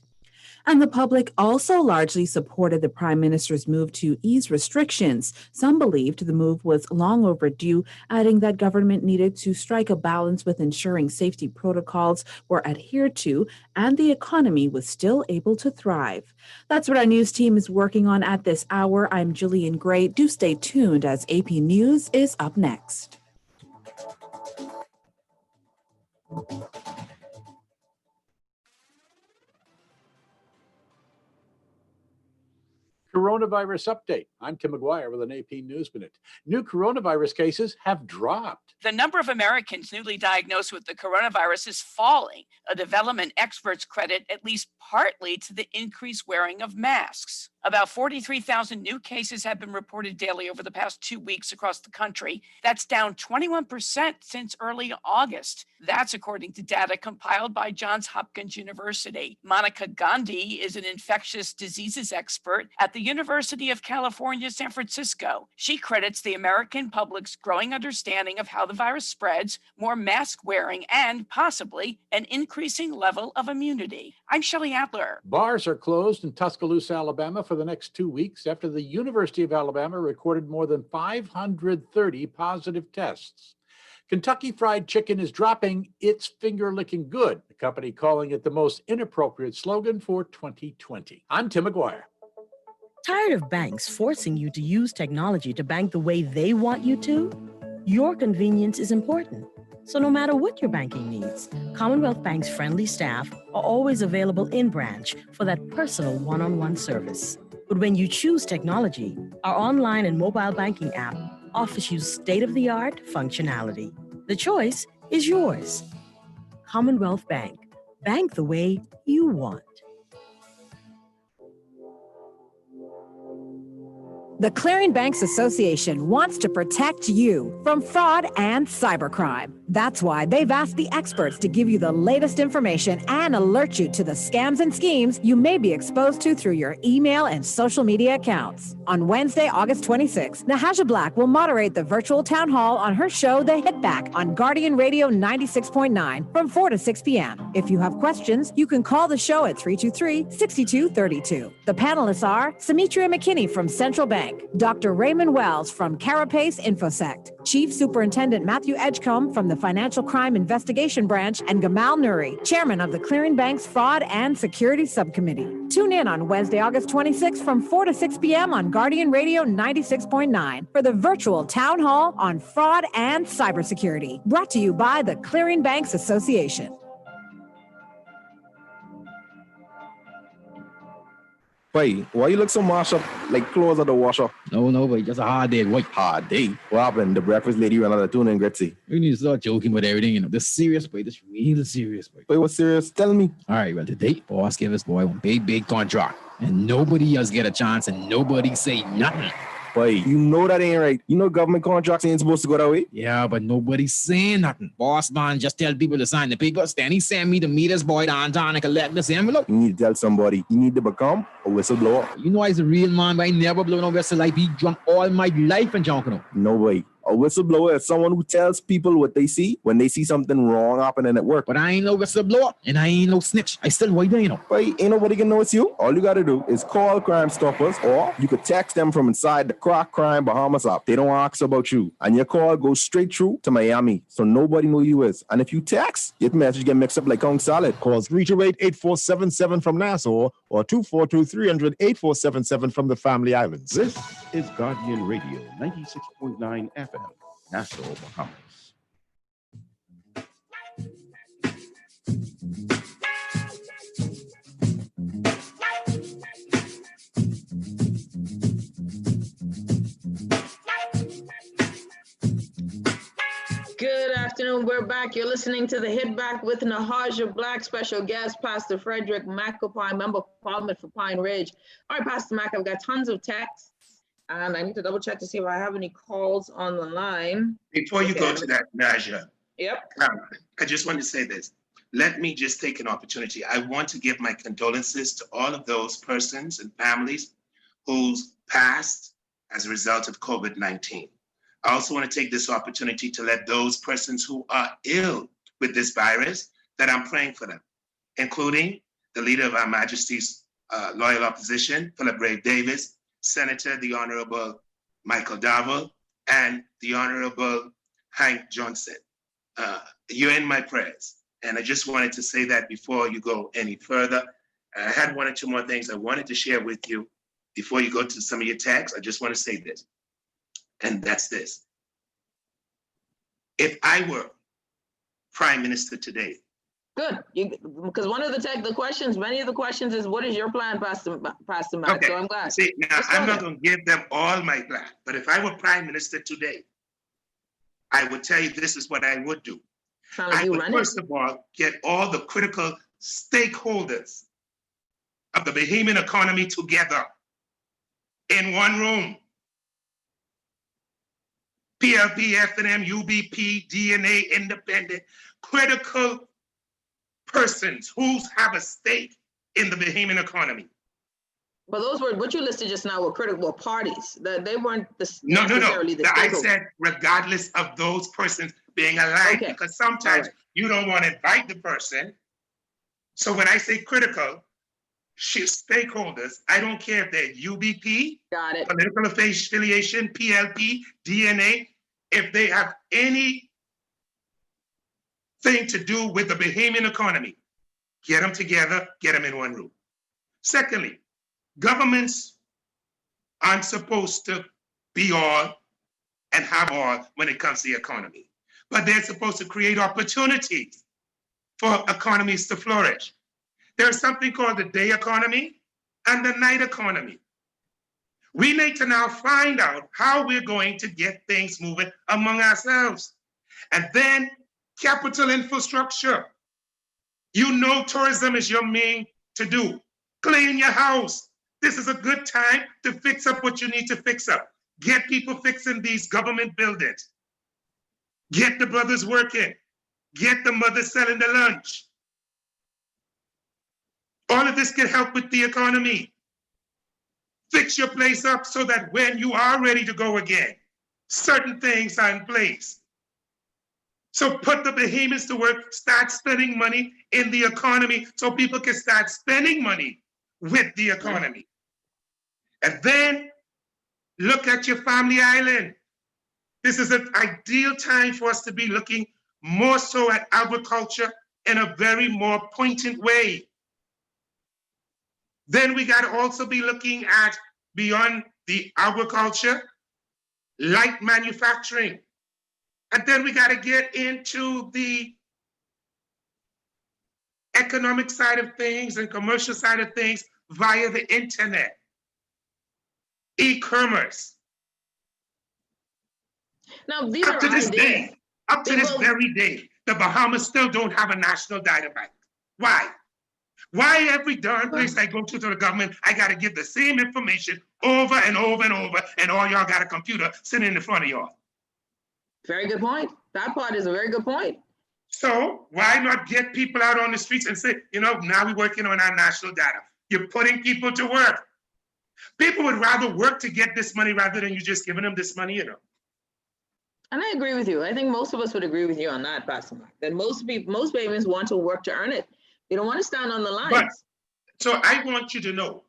And the public also largely supported the Prime Minister's move to ease restrictions. Some believed the move was long overdue, adding that government needed to strike a balance with ensuring safety protocols were adhered to and the economy was still able to thrive. That's what our news team is working on at this hour. I'm Julian Gray. Do stay tuned as AP News is up next. Coronavirus update. I'm Tim McGuire with an AP News Minute. New coronavirus cases have dropped. The number of Americans newly diagnosed with the coronavirus is falling, a development experts credit at least partly to the increased wearing of masks. About 43,000 new cases have been reported daily over the past 2 weeks across the country. That's down 21% since early August. That's according to data compiled by Johns Hopkins University. Monica Gandhi is an infectious diseases expert at the University of California, San Francisco. She credits the American public's growing understanding of how the virus spreads, more mask wearing, and possibly an increasing level of immunity. I'm Shelley Adler. Bars are closed in Tuscaloosa, Alabama for the next 2 weeks after the University of Alabama recorded more than 530 positive tests. Kentucky Fried Chicken is dropping its finger-licking good, the company calling it the most inappropriate slogan for 2020. I'm Tim McGuire. Tired of banks forcing you to use technology to bank the way they want you to? Your convenience is important. So no matter what your banking needs, Commonwealth Bank's friendly staff are always available in branch for that personal one-on-one service. But when you choose technology, our online and mobile banking app offers you state-of-the-art functionality. The choice is yours. Commonwealth Bank. Bank the way you want. The Clearing Banks Association wants to protect you from fraud and cybercrime. That's why they've asked the experts to give you the latest information and alert you to the scams and schemes you may be exposed to through your email and social media accounts. On Wednesday, August 26th, Nahaja Black will moderate the virtual town hall on her show, The Hit Back, on Guardian Radio 96.9 from 4 to 6 p.m. If you have questions, you can call the show at 323-6232. The panelists are Symmetria McKinney from Central Bank, Dr. Raymond Wells from Carapace Infosect, Chief Superintendent Matthew Edgecombe from the Financial Crime Investigation Branch, and Gamal Nuri, Chairman of the Clearing Bank's Fraud and Security Subcommittee. Tune in on Wednesday, August 26th from 4 to 6 p.m. on Guardian Radio 96.9 for the virtual town hall on fraud and cybersecurity, brought to you by the Clearing Banks Association. Boy, why you look so mashed up like clothes at the washer? No, boy, just a hard day, boy. Hard day? What happened? The breakfast lady ran out of tuna and Gretzy. We need to start joking with everything, you know. This serious, boy. This real serious, boy. Boy, what's serious? Tell me. All right, well, today, boss gave us, boy, one big contract. And nobody else get a chance and nobody say nothing. Boy, you know that ain't right. You know government contracts ain't supposed to go that way. Yeah, but nobody's saying nothing. Boss man just tell people to sign the papers. Then he send me the meters boy downtown and collect this envelope. You need to tell somebody. You need to become a whistleblower. You know I's a real man, but I never blow no whistle like be drunk all my life and junking. No way. A whistleblower is someone who tells people what they see when they see something wrong happening at work. But I ain't no whistleblower, and I ain't no snitch. I still white there, you know. But ain't nobody can know it's you. All you gotta do is call Crime Stoppers, or you could text them from inside the Crack Crime Bahamas app. They don't ask about you, and your call goes straight through to Miami, so nobody know you is. And if you text, your message get mixed up like Kong Salad. Call 328-8477 from Nassau or 242-300-8477 from the Family Islands. This is Guardian Radio, 96.9 FM, Nassau, Bahamas. Good afternoon. We're back. You're listening to the Hit Back with Nahaja Black, special guest, Pastor Fredrick McAlpine, Member of Parliament for Pineridge. All right, Pastor Mac, I've got tons of texts, and I need to double check to see if I have any calls on the line. Before you go to that, Naja, Yep. I just want to say this. Let me just take an opportunity. I want to give my condolences to all of those persons and families who's passed as a result of COVID-19. I also want to take this opportunity to let those persons who are ill with this virus that I'm praying for them, including the leader of Our Majesty's loyal opposition, Philip Brave Davis, Senator, the Honorable Michael Darville, and the Honorable Hank Johnson. You're in my prayers. And I just wanted to say that before you go any further. I had one or two more things I wanted to share with you before you go to some of your texts. I just want to say this. And that's this. If I were Prime Minister today. Good, because one of the questions, many of the questions is, what is your plan, Pastor Mac? Okay. So I'm glad. See, now I'm not going to give them all my plan, but if I were Prime Minister today, I would tell you this is what I would do. I would first of all get all the critical stakeholders of the Bahamian economy together in one room. PLP, F&M, UBP, DNA, independent, critical persons who have a stake in the Bahamian economy. But those were, what you listed just now were critical parties. They weren't No. necessarily the I stakeholders. said regardless of those persons being aligned, because sometimes you don't want to invite the person. So when I say critical, stakeholders, I don't care if they're UBP, political affiliation, PLP, DNA, if they have any thing to do with the Bahamian economy, get them together, get them in one room. Secondly, governments aren't supposed to be all and have all when it comes to the economy, but they're supposed to create opportunities for economies to flourish. There's something called the day economy and the night economy. We need to now find out how we're going to get things moving among ourselves. And then capital infrastructure. You know tourism is your main to do. Clean your house. This is a good time to fix up what you need to fix up. Get people fixing these government buildings. Get the brothers working. Get the mothers selling the lunch. All of this can help with the economy. Fix your place up so that when you are ready to go again, certain things are in place. So put the Bahamians to work, start spending money in the economy so people can start spending money with the economy. And then look at your family island. This is an ideal time for us to be looking more so at agriculture in a very more poignant way. Then we got to also be looking at beyond the agriculture, light manufacturing. And then we got to get into the economic side of things and commercial side of things via the internet, e-commerce. Now, these up to this day, up to this very day, the Bahamas still don't have a national data bank. Why? Why every darn place I go to the government, I got to give the same information over and over and over, and all y'all got a computer sitting in front of y'all? Very good point. That part is a very good point. So why not get people out on the streets and say, you know, now we're working on our national data. You're putting people to work. People would rather work to get this money rather than you just giving them this money, you know. And I agree with you. I think most of us would agree with you on that, Pastor Mark. That most babies want to work to earn it. They don't want to stand on the lines. But, so I want you to know,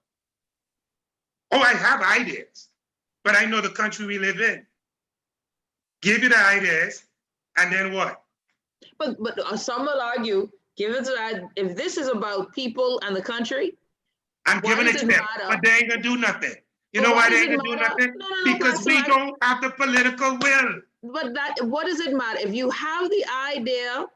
I have ideas, but I know the country we live in. Give you the ideas, and then what? But some will argue, give it to that. If this is about people and the country, I'm giving it to them, but they ain't gonna do nothing. You know why they ain't gonna do nothing? Because we don't have the political will. But what does it matter if you have the idea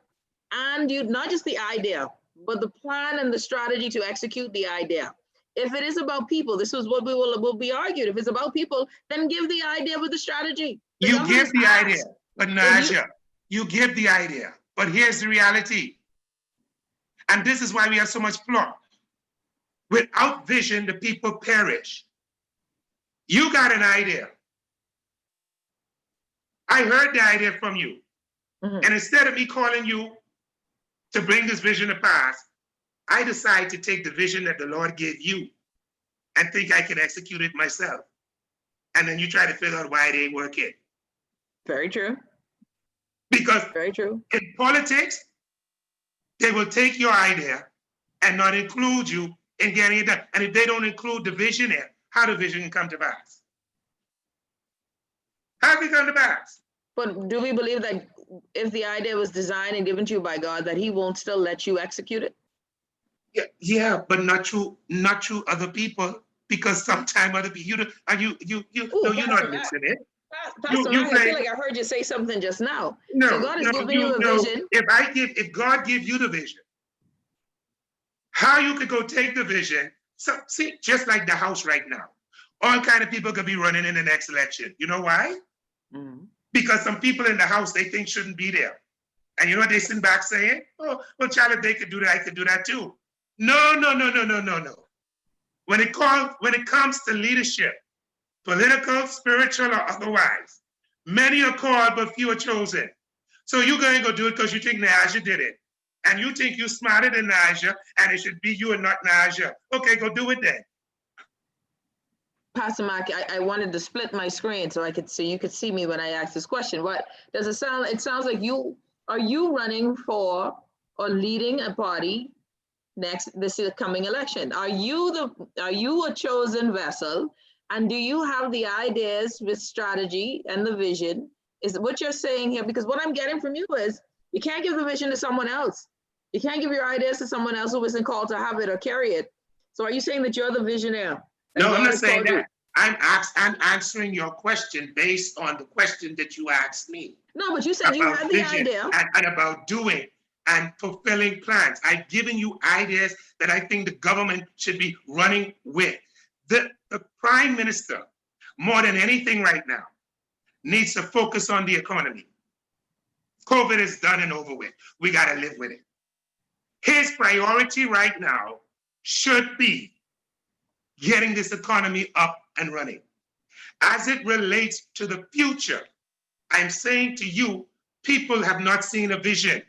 and you not just the idea, but the plan and the strategy to execute the idea? If it is about people, this is what will be argued. If it's about people, then give the idea with the strategy. You give the idea, but Naja, you give the idea. But here's the reality. And this is why we have so much flaw. Without vision, the people perish. You got an idea. I heard the idea from you. And instead of me calling you to bring this vision to pass, I decide to take the vision that the Lord gave you and think I can execute it myself. And then you try to figure out why it ain't working. Very true. Because very true. In politics, they will take your idea and not include you in getting it done. And if they don't include the vision in, how the vision can come to pass? How can it come to pass? But do we believe that if the idea was designed and given to you by God, that He won't still let you execute it? Yeah, but not through other people, because sometimes other people you're not listening. Pastor Mark, I feel like I heard you say something just now. No, so God has given you a vision. If God gives you the vision, how you could go take the vision? So see, just like the House right now, all kind of people could be running in the next election. You know why? Because some people in the House they think shouldn't be there. And you know what they sit back saying? Oh, well, child, if they could do that, I could do that too. No. When it comes to leadership, political, spiritual, or otherwise, many are called, but few are chosen. So you're going to go do it because you think Naja did it. And you think you're smarter than Naja, and it should be you and not Naja. Okay, go do it then. Pastor Mark, I wanted to split my screen so you could see me when I ask this question. What does it sound? It sounds like are you running for or leading a party this coming election? Are you a chosen vessel? And do you have the ideas with strategy and the vision? Is what you're saying here? Because what I'm getting from you is you can't give the vision to someone else. You can't give your ideas to someone else who isn't called to have it or carry it. So are you saying that you're the visionaire? No, I'm not saying that. I'm answering your question based on the question that you asked me. No, but you said you had the idea. And about doing and fulfilling plans. I've given you ideas that I think the government should be running with. The Prime Minister, more than anything right now, needs to focus on the economy. COVID is done and over with. We got to live with it. His priority right now should be getting this economy up and running. As it relates to the future, I'm saying to you, people have not seen a vision,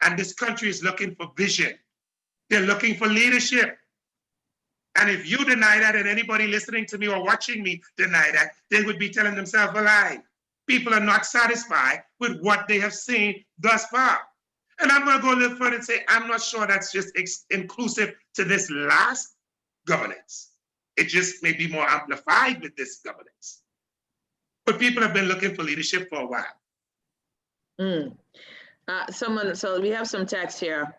and this country is looking for vision. They're looking for leadership. And if you deny that, and anybody listening to me or watching me deny that, they would be telling themselves a lie. People are not satisfied with what they have seen thus far. And I'm going to go a little further and say, I'm not sure that's just inclusive to this last governance. It just may be more amplified with this governance. But people have been looking for leadership for a while. So we have some text here.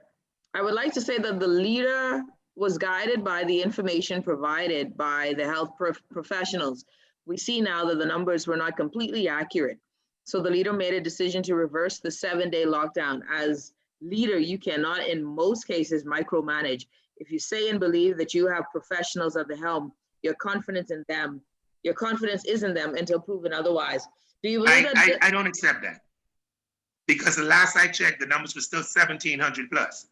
I would like to say that the leader was guided by the information provided by the health professionals. We see now that the numbers were not completely accurate. So the leader made a decision to reverse the 7-day lockdown. As leader, you cannot, in most cases, micromanage. If you say and believe that you have professionals at the helm, your confidence in them, your confidence is in them until proven otherwise. Do you believe that? I don't accept that. Because the last I checked, the numbers were still 1,700 plus.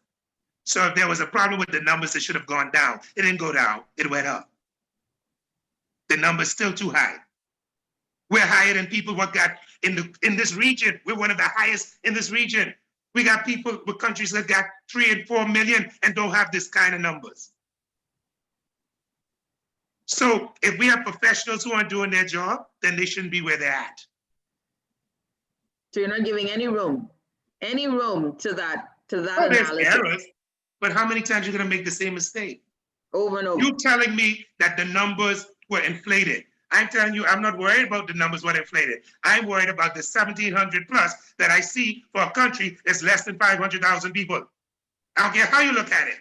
So if there was a problem with the numbers, it should have gone down. It didn't go down, it went up. The number's still too high. We're higher than people what got in this region. We're one of the highest in this region. We got people with countries that got 3 and 4 million and don't have this kind of numbers. So if we have professionals who aren't doing their job, then they shouldn't be where they're at. So you're not giving any room to that Oh, there's analysis. errors, but how many times are you going to make the same mistake? Over and over. You telling me that the numbers were inflated. I'm telling you, I'm not worried about the numbers were inflated. I'm worried about the 1,700 plus that I see for a country that's less than 500,000 people. I don't care how you look at it.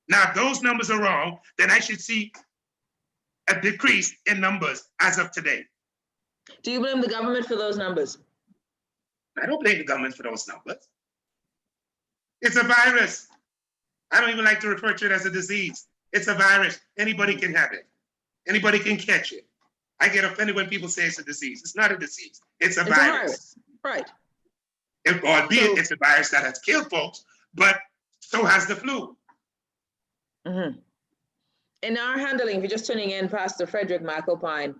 Now, if those numbers are wrong, then I should see a decrease in numbers as of today. Do you blame the government for those numbers? I don't blame the government for those numbers. It's a virus. I don't even like to refer to it as a disease. It's a virus. Anybody can have it. Anybody can catch it. I get offended when people say it's a disease. It's not a disease. It's a virus. Right. Albeit it's a virus that has killed folks, but so has the flu. Mm-hmm. In our handling, if you're just tuning in, Pastor Fredrick McAlpine.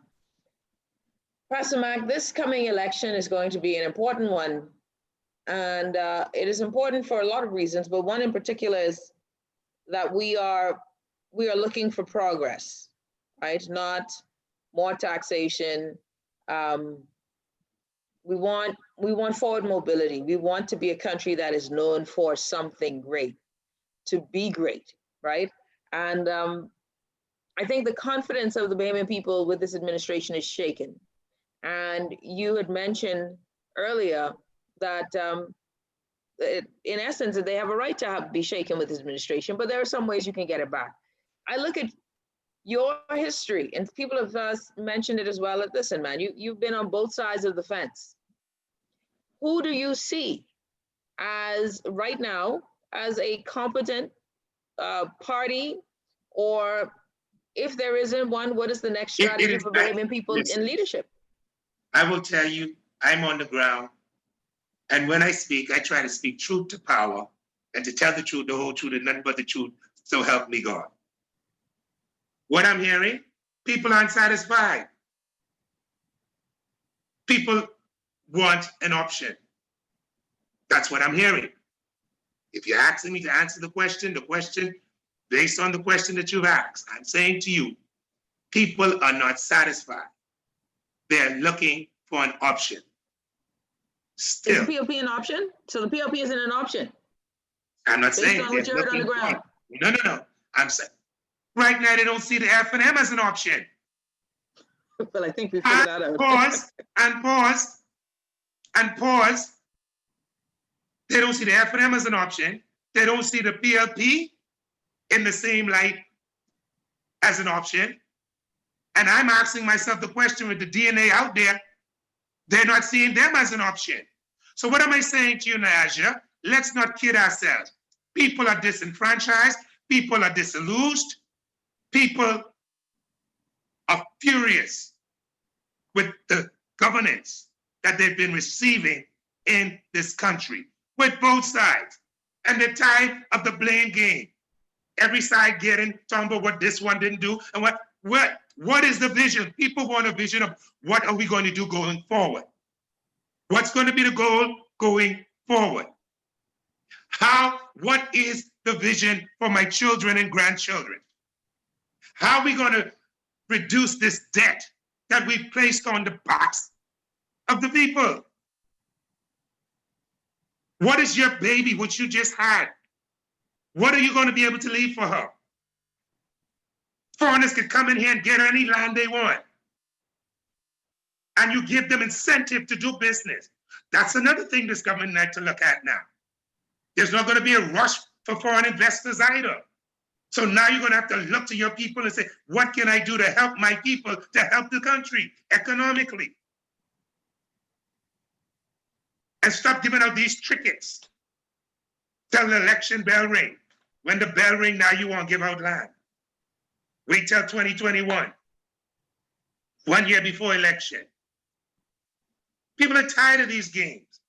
Pastor Mac, this coming election is going to be an important one. And it is important for a lot of reasons, but one in particular is that we are looking for progress, right? Not more taxation. We want forward mobility. We want to be a country that is known for something great, to be great, right? And I think the confidence of the Bahamian people with this administration is shaken. And you had mentioned earlier that in essence, they have a right to be shaken with this administration, but there are some ways you can get it back. I look at your history, and people have mentioned it as well. That, listen, man, you've been on both sides of the fence. Who do you see as right now as a competent party, or if there isn't one, what is the next strategy for Bahamian people in leadership? I will tell you, I'm on the ground. And when I speak, I try to speak truth to power and to tell the truth, the whole truth, and nothing but the truth. So help me God. What I'm hearing, people aren't satisfied. People want an option. That's what I'm hearing. If you're asking me to answer the question based on the question that you've asked, I'm saying to you, people are not satisfied. They're looking for an option. Still. Is the POP an option? So the POP isn't an option? I'm not saying. Based on what you heard on the ground. No. I'm saying right now they don't see the F&M as an option. Well, I think we figured that out. Pause. They don't see the F&M as an option. They don't see the PLP in the same light as an option. And I'm asking myself the question with the DNA out there, they're not seeing them as an option. So what am I saying to you, Naja? Let's not kid ourselves. People are disenfranchised. People are disillusioned. People are furious with the governance that they've been receiving in this country, with both sides. And they're tired of the blame game. Every side talking about what this one didn't do and what is the vision? People want a vision of what are we going to do going forward? What's going to be the goal going forward? What is the vision for my children and grandchildren? How are we going to reduce this debt that we've placed on the backs of the people? What is your baby, which you just had? What are you going to be able to leave for her? Foreigners can come in here and get any land they want. And you give them incentive to do business. That's another thing this government needs to look at now. There's not going to be a rush for foreign investors either. So now you're going to have to look to your people and say, what can I do to help my people, to help the country economically? And stop giving out these trinkets till the election bell ring. When the bell ring, now you won't give out land. Wait till 2021, 1 year before election. People are tired of these games.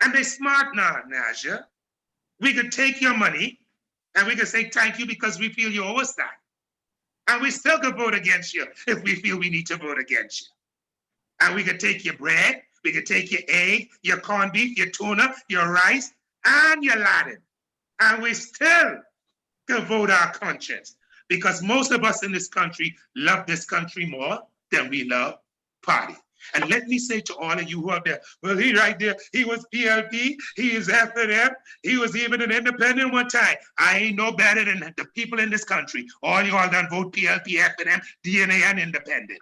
And they're smart now, Naja. We could take your money and we could say thank you because we feel you owe us that. And we still could vote against you if we feel we need to vote against you. And we could take your bread, we could take your egg, your corned beef, your tuna, your rice, and your Latin. And we still could vote our conscience. Because most of us in this country love this country more than we love party. And let me say to all of you who are there, well, he right there, he was PLP, he is F&M, he was even an independent one time. I ain't no better than the people in this country. All y'all done vote PLP, F&M, DNA, and independent.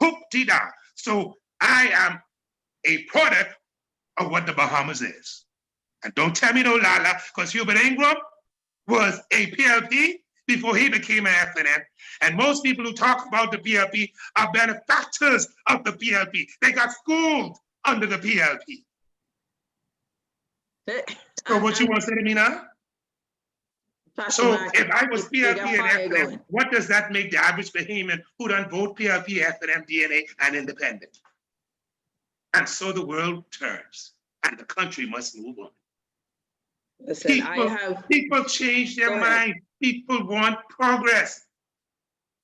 Hoop-dee-da. So I am a product of what the Bahamas is. And don't tell me no lala, because Hubert Ingram was a PLP before he became an F&M. And most people who talk about the PLP are benefactors of the PLP. They got schooled under the PLP. So what you want to say to me now? So if I was PLP and F&M, what does that make the average Bahamian who done vote PLP, F&M, DNA, and independent? And so the world turns, and the country must move on. Listen, people change their mind. People want progress.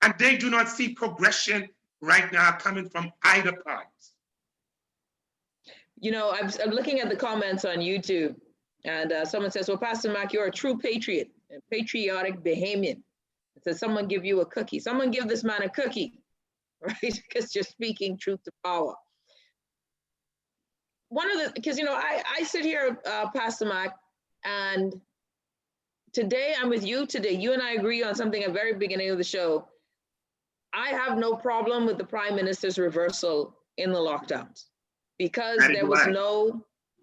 And they do not see progression right now coming from either parties. You know, I'm looking at the comments on YouTube, and someone says, well, Pastor Mac, you're a true patriot, a patriotic Bahamian. It says, someone give you a cookie. Someone give this man a cookie, right? Because you're speaking truth to power. Because, you know, I sit here, Pastor Mac, and today I'm with you. Today, you and I agree on something at the very beginning of the show. I have no problem with the Prime Minister's reversal in the lockdowns, because there was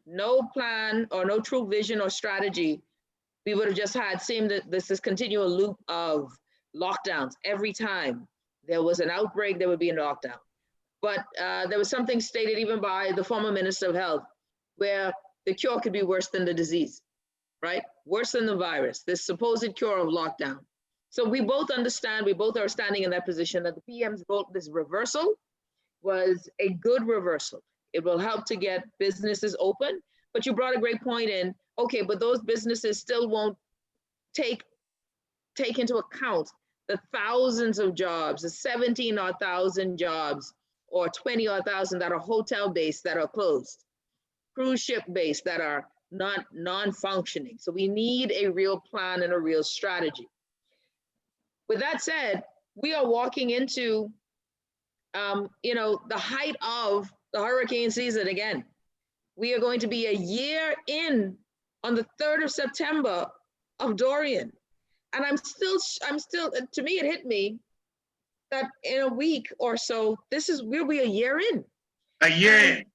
no plan or no true vision or strategy. We would have just had this continual loop of lockdowns. Every time there was an outbreak, there would be a lockdown. But there was something stated even by the former Minister of Health, where the cure could be worse than the disease, right? Worse than the virus, this supposed cure of lockdown. So we both understand, we both are standing in that position that the PM's vote, this reversal, was a good reversal. It will help to get businesses open. But you brought a great point in, okay, but those businesses still won't take into account the thousands of jobs, the 17,000 jobs, or 20,000 that are hotel-based that are closed, cruise ship-based that are not non-functioning. So we need a real plan and a real strategy. With that said, we are walking into, you know, the height of the hurricane season again. We are going to be a year in on the 3rd of September of Dorian. And I'm still, to me, it hit me that in a week or so, we'll be a year in. A year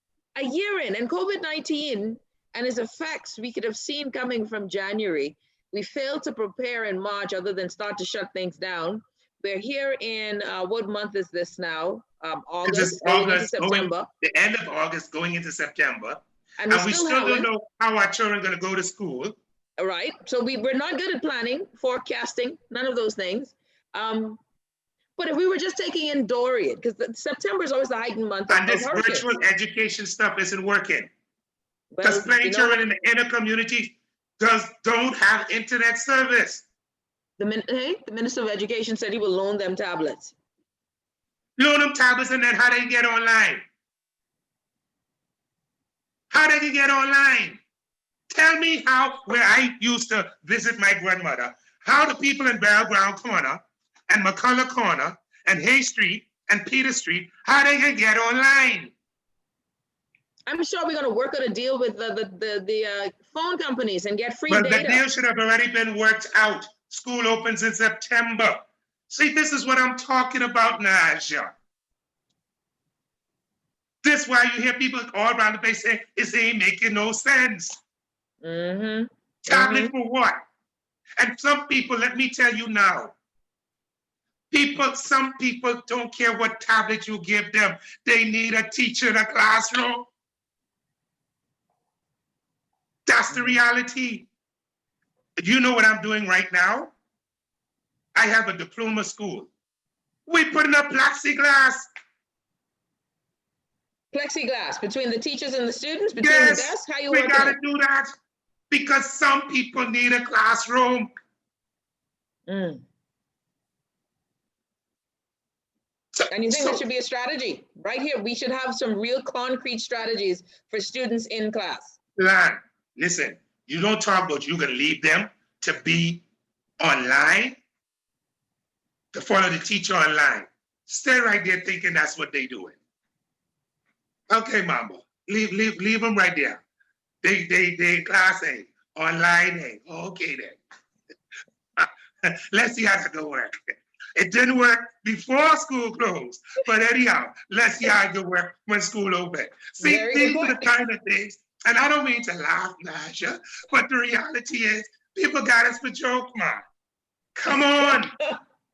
in. And COVID-19 and its effects we could have seen coming from January. We failed to prepare in March other than start to shut things down. We're here in, what month is this now? August, September. The end of August, going into September. And we still don't know how our children are going to go to school. Right. So we're not good at planning, forecasting, none of those things. But if we were just taking in Dorian, because September is always the heightened month. And this virtual education stuff isn't working. Because plenty children in the inner community don't have internet service. The Minister of Education said he will loan them tablets. Loan them tablets, and then how they get online? How they can get online? Tell me how, where I used to visit my grandmother, how the people in Bell Ground Corner and McCullough Corner and Hay Street and Peter Street, how they can get online. I'm sure we're going to work on a deal with the phone companies and get free data. But the deal should have already been worked out. School opens in September. See, this is what I'm talking about, Naja. This is why you hear people all around the place saying, it ain't making no sense. Tablet for what? And some people, let me tell you now, some people don't care what tablet you give them. They need a teacher in a classroom. That's the reality. You know what I'm doing right now? I have a diploma school. We're putting up plexiglass. Plexiglass between the teachers and the students? Between the desks? How you we got to do that because some people need a classroom. And you think that should be a strategy? Right here, we should have some real concrete strategies for students in class. Listen, you don't talk about you're going to leave them to be online, to follow the teacher online. Stay right there thinking that's what they're doing. Okay, Mama, leave them right there. They class A, online A. Okay then. Let's see how that go work. It didn't work before school closed, but anyhow, let's see how it can work when school open. See, Very these good are the point. kind of things, and I don't mean to laugh, Naja, but the reality is, people got us for joke, man. Come on,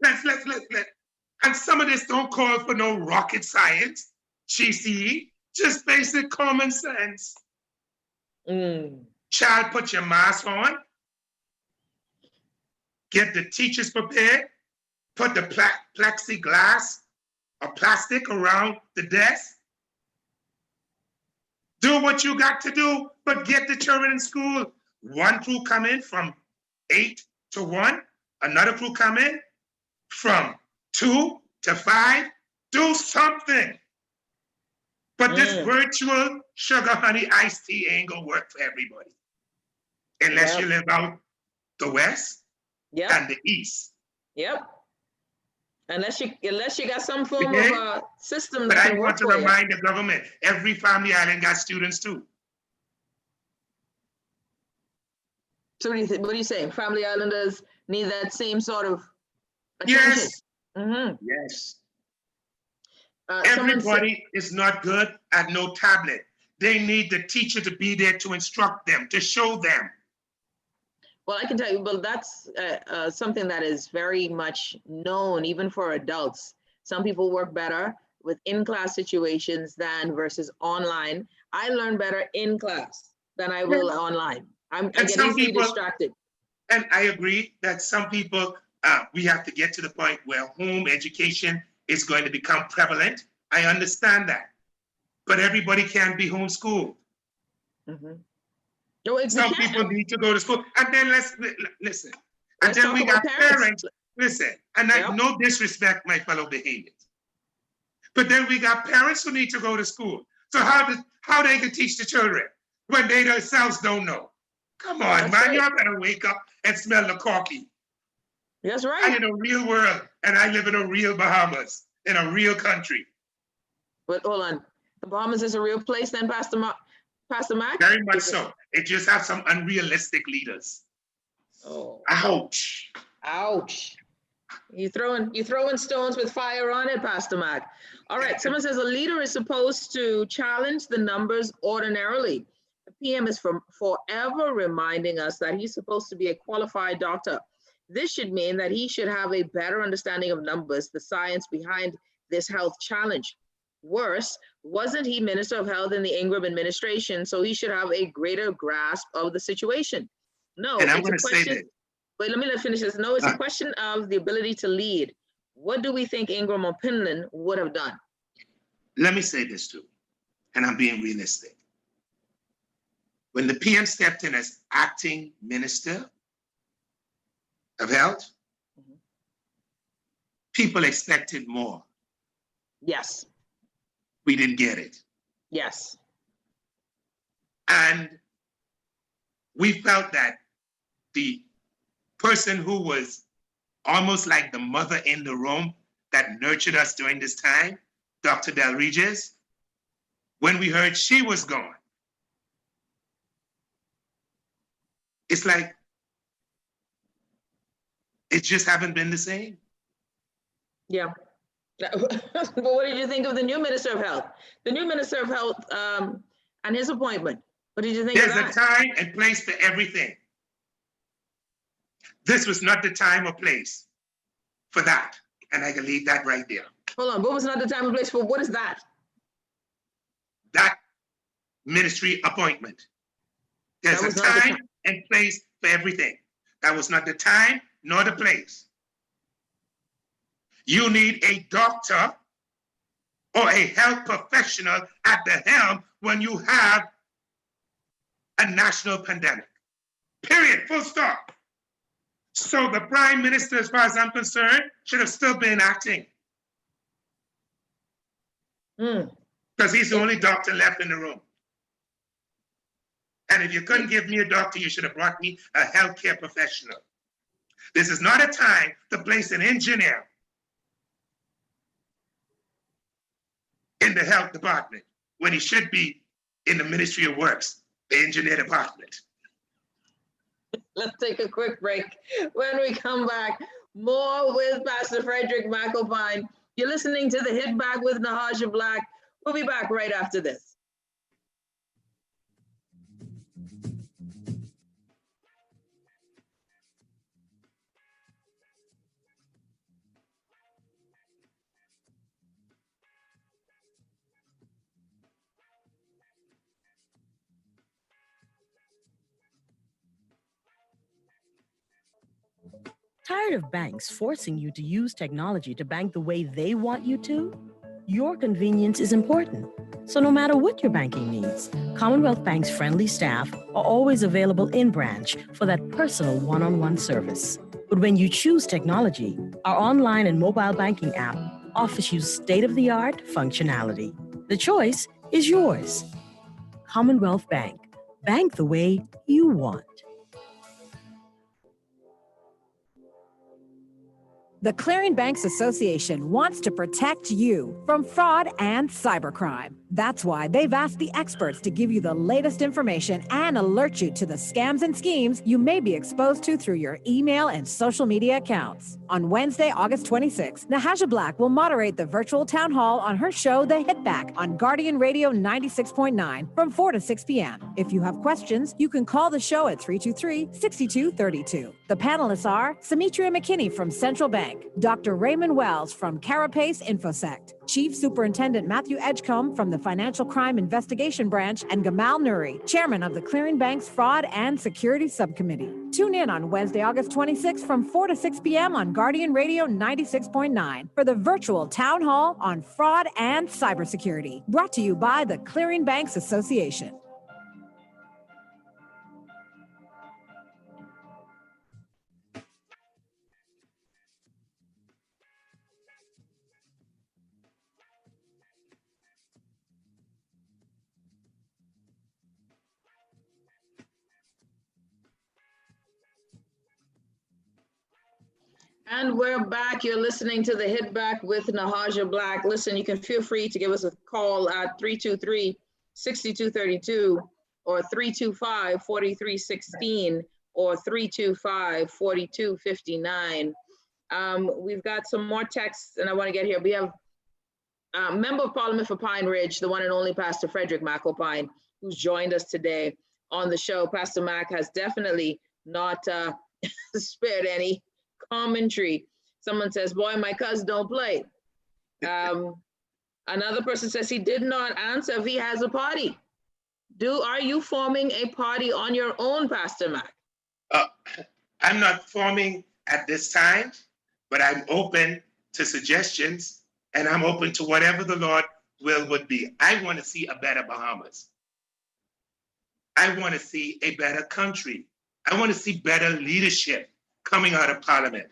let's. And some of this don't call for no rocket science, GCE, just basic common sense. Child, put your mask on. Get the teachers prepared. Put the plexiglass or plastic around the desk. Do what you got to do, but get the children in school. One crew come in from 8 to 1. Another crew come in from 2 to 5. Do something. But this virtual sugar honey iced tea ain't gonna work for everybody. Unless you live out the West and the East. Yep. Unless you got some form of system But that I can want work to for you. remind the government, every family island got students too. So what are you saying? Family Islanders need that same sort of attention. Yes. Yes. Everybody is not good at no tablet. They need the teacher to be there to instruct them, to show them. Well, I can tell you, well, that's something that is very much known even for adults. Some people work better with in-class situations than versus online. I learn better in class than I will online. I get easily distracted. And I agree that some people, we have to get to the point where home education is going to become prevalent. I understand that. But everybody can't be homeschooled. Some people need to go to school. And then listen. And then we got parents. Listen, and no disrespect, my fellow Bahamians. But then we got parents who need to go to school. So how they can teach the children when they themselves don't know? Come on, man, y'all better wake up and smell the coffee. That's right. I'm in a real world, and I live in a real Bahamas, in a real country. But hold on, the Bahamas is a real place then, Pastor Mac? Very much so. It just has some unrealistic leaders. Oh. Ouch. Ouch. You throwing stones with fire on it, Pastor Mac. All right, someone says a leader is supposed to challenge the numbers ordinarily. The PM is forever reminding us that he's supposed to be a qualified doctor. This should mean that he should have a better understanding of numbers, the science behind this health challenge. Worse, wasn't he Minister of Health in the Ingram administration, so he should have a greater grasp of the situation? No, and I'm it's a going to say question. this. Wait, let me finish this. No, it's a question of the ability to lead. What do we think Ingram or Pinlan would have done? Let me say this too, and I'm being realistic. When the PM stepped in as acting Minister of Health, people expected more. Yes. We didn't get it. Yes. And we felt that the person who was almost like the mother in the room that nurtured us during this time, Dr. Del Regis, when we heard she was gone, it's like, it just haven't been the same. Yeah. But what did you think of the new Minister of Health? The new Minister of Health and his appointment. What did you think of that? There's a time and place for everything. This was not the time or place for that. And I can leave that right there. Hold on, what was not the time and place for? What is that? That ministry appointment. There's a time and place for everything. That was not the time nor the place. You need a doctor or a health professional at the helm when you have a national pandemic. Period, full stop. So the Prime Minister, as far as I'm concerned, should have still been acting. Because he's the only doctor left in the room. And if you couldn't give me a doctor, you should have brought me a healthcare professional. This is not a time to place an engineer in the health department. when he should be in the Ministry of Works, the engineer department. Let's take a quick break. When we come back, more with Pastor Fredrick McAlpine. You're listening to the Hit Back with Nahaja Black. We'll be back right after this. Tired of banks forcing you to use technology to bank the way they want you to? Your convenience is important. So no matter what your banking needs, Commonwealth Bank's friendly staff are always available in branch for that personal one-on-one service. But when you choose technology, our online and mobile banking app offers you state-of-the-art functionality. The choice is yours. Commonwealth Bank. Bank the way you want. The Clearing Banks Association wants to protect you from fraud and cybercrime. That's why they've asked the experts to give you the latest information and alert you to the scams and schemes you may be exposed to through your email and social media accounts. On Wednesday, August 26th, Nahaja Black will moderate the virtual town hall on her show, The Hit Back, on Guardian Radio 96.9 from 4 to 6 p.m. If you have questions, you can call the show at 323-6232. The panelists are Sumitra McKinney from Central Bank, Dr. Raymond Wells from Carapace InfoSect, Chief Superintendent Matthew Edgecombe from the Financial Crime Investigation Branch, and Gamal Nuri, Chairman of the Clearing Bank's Fraud and Security Subcommittee. Tune in on Wednesday, August 26th from 4 to 6 p.m. on Guardian Radio 96.9 for the virtual town hall on fraud and cybersecurity, brought to you by the Clearing Banks Association. And we're back. You're listening to the Hit Back with Nahaja Black. Listen, you can feel free to give us a call at 323-6232 or 325-4316 or 325-4259. We've got some more texts and I want to get here. We have Member of Parliament for Pineridge, the one and only Pastor Fredrick McAlpine, who's joined us today on the show. Pastor Mac has definitely not spared any commentary. Someone says, boy, my cousin don't play. Another person says he did not answer if he has a party. Are you forming a party on your own, Pastor Mac? I'm not forming at this time, but I'm open to suggestions and I'm open to whatever the Lord will would be. I want to see a better Bahamas. I want to see a better country. I want to see better leadership coming out of Parliament.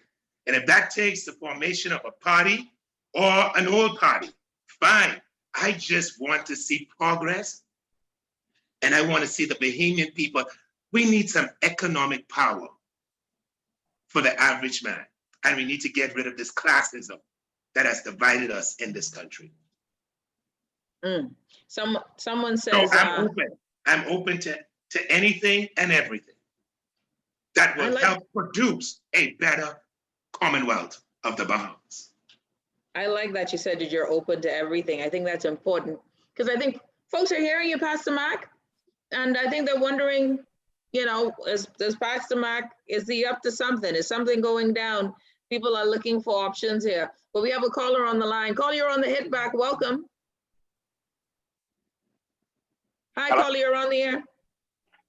And if that takes the formation of a party or an old party, fine. I just want to see progress. And I want to see the Bahamian people. We need some economic power for the average man. And we need to get rid of this classism that has divided us in this country. Someone says... So I'm open to anything and everything that will help produce a better Commonwealth of the Bahamas. I like that you said that you're open to everything. I think that's important because I think folks are hearing you, Pastor Mac, and I think they're wondering, you know, does Pastor Mac, is he up to something? Is something going down? People are looking for options here. But we have a caller on the line. Caller, you're on the Hit Back. Welcome. Hi, hello? Caller, you're on the air.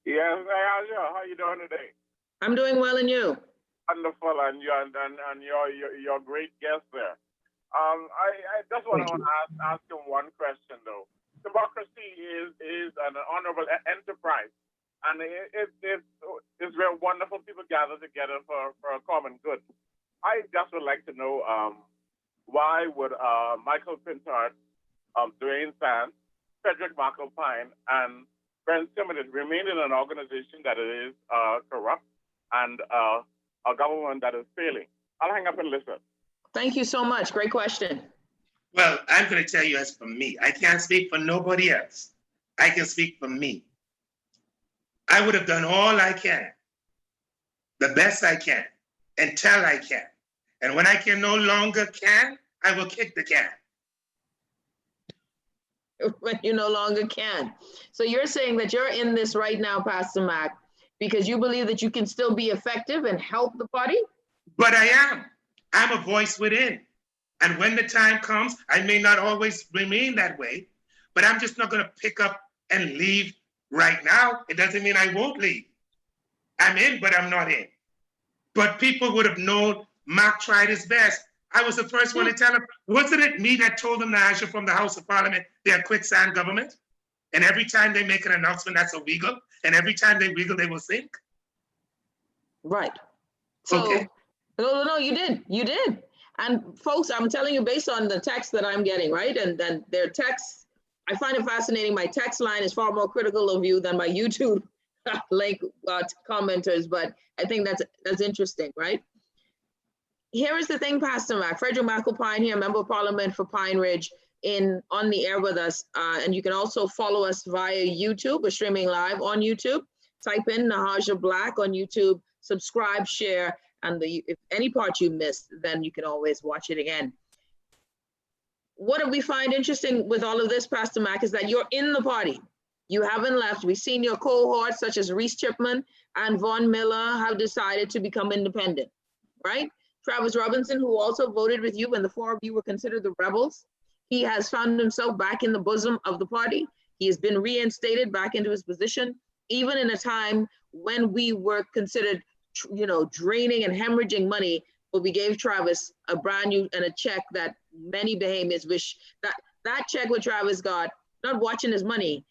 Yes, how you doing today? I'm doing well, and you? Wonderful, and you're great guest there. I just want to ask him one question though. Democracy is an honorable enterprise, and it's very wonderful people gather together for a common good. I just would like to know why would Michael Pintard, Dwayne Sands, Fredrick McAlpine, and Brent Simmons remain in an organization that is corrupt and a government that is failing? I'll hang up and listen. Thank you so much. Great question. Well, I'm going to tell you as for me. I can't speak for nobody else. I can speak for me. I would have done all I can, the best I can, until I can. And when I can no longer can, I will kick the can. When you no longer can. So you're saying that you're in this right now, Pastor Mac, because you believe that you can still be effective and help the party? But I am. I'm a voice within. And when the time comes, I may not always remain that way, but I'm just not going to pick up and leave right now. It doesn't mean I won't leave. I'm in, but I'm not in. But people would have known Mark tried his best. I was the first one to tell him, wasn't it me that told them, Naja, from the House of Parliament, they're a quicksand government? And every time they make an announcement, that's a wiggle. And every time they wiggle, they will sink. Right. So, okay. No, you did. And folks, I'm telling you, based on the text that I'm getting, right? And then their texts, I find it fascinating. My text line is far more critical of you than my YouTube link commenters, but I think that's interesting, right? Here is the thing, Pastor Mac. Fredrick McAlpine here, Member of Parliament for Pineridge, on the air with us. And you can also follow us via YouTube. We're streaming live on YouTube. Type in Nahaja Black on YouTube, subscribe, share, and if any part you missed, then you can always watch it again. What we find interesting with all of this, Pastor Mac, is that you're in the party. You haven't left. We've seen your cohorts, such as Reese Chipman and Vaughn Miller, have decided to become independent, right? Travis Robinson, who also voted with you when the four of you were considered the rebels, he has found himself back in the bosom of the party. He has been reinstated back into his position, even in a time when we were considered, draining and hemorrhaging money, but we gave Travis a brand new and a check that many Bahamians wish that check what Travis got, not watching his money,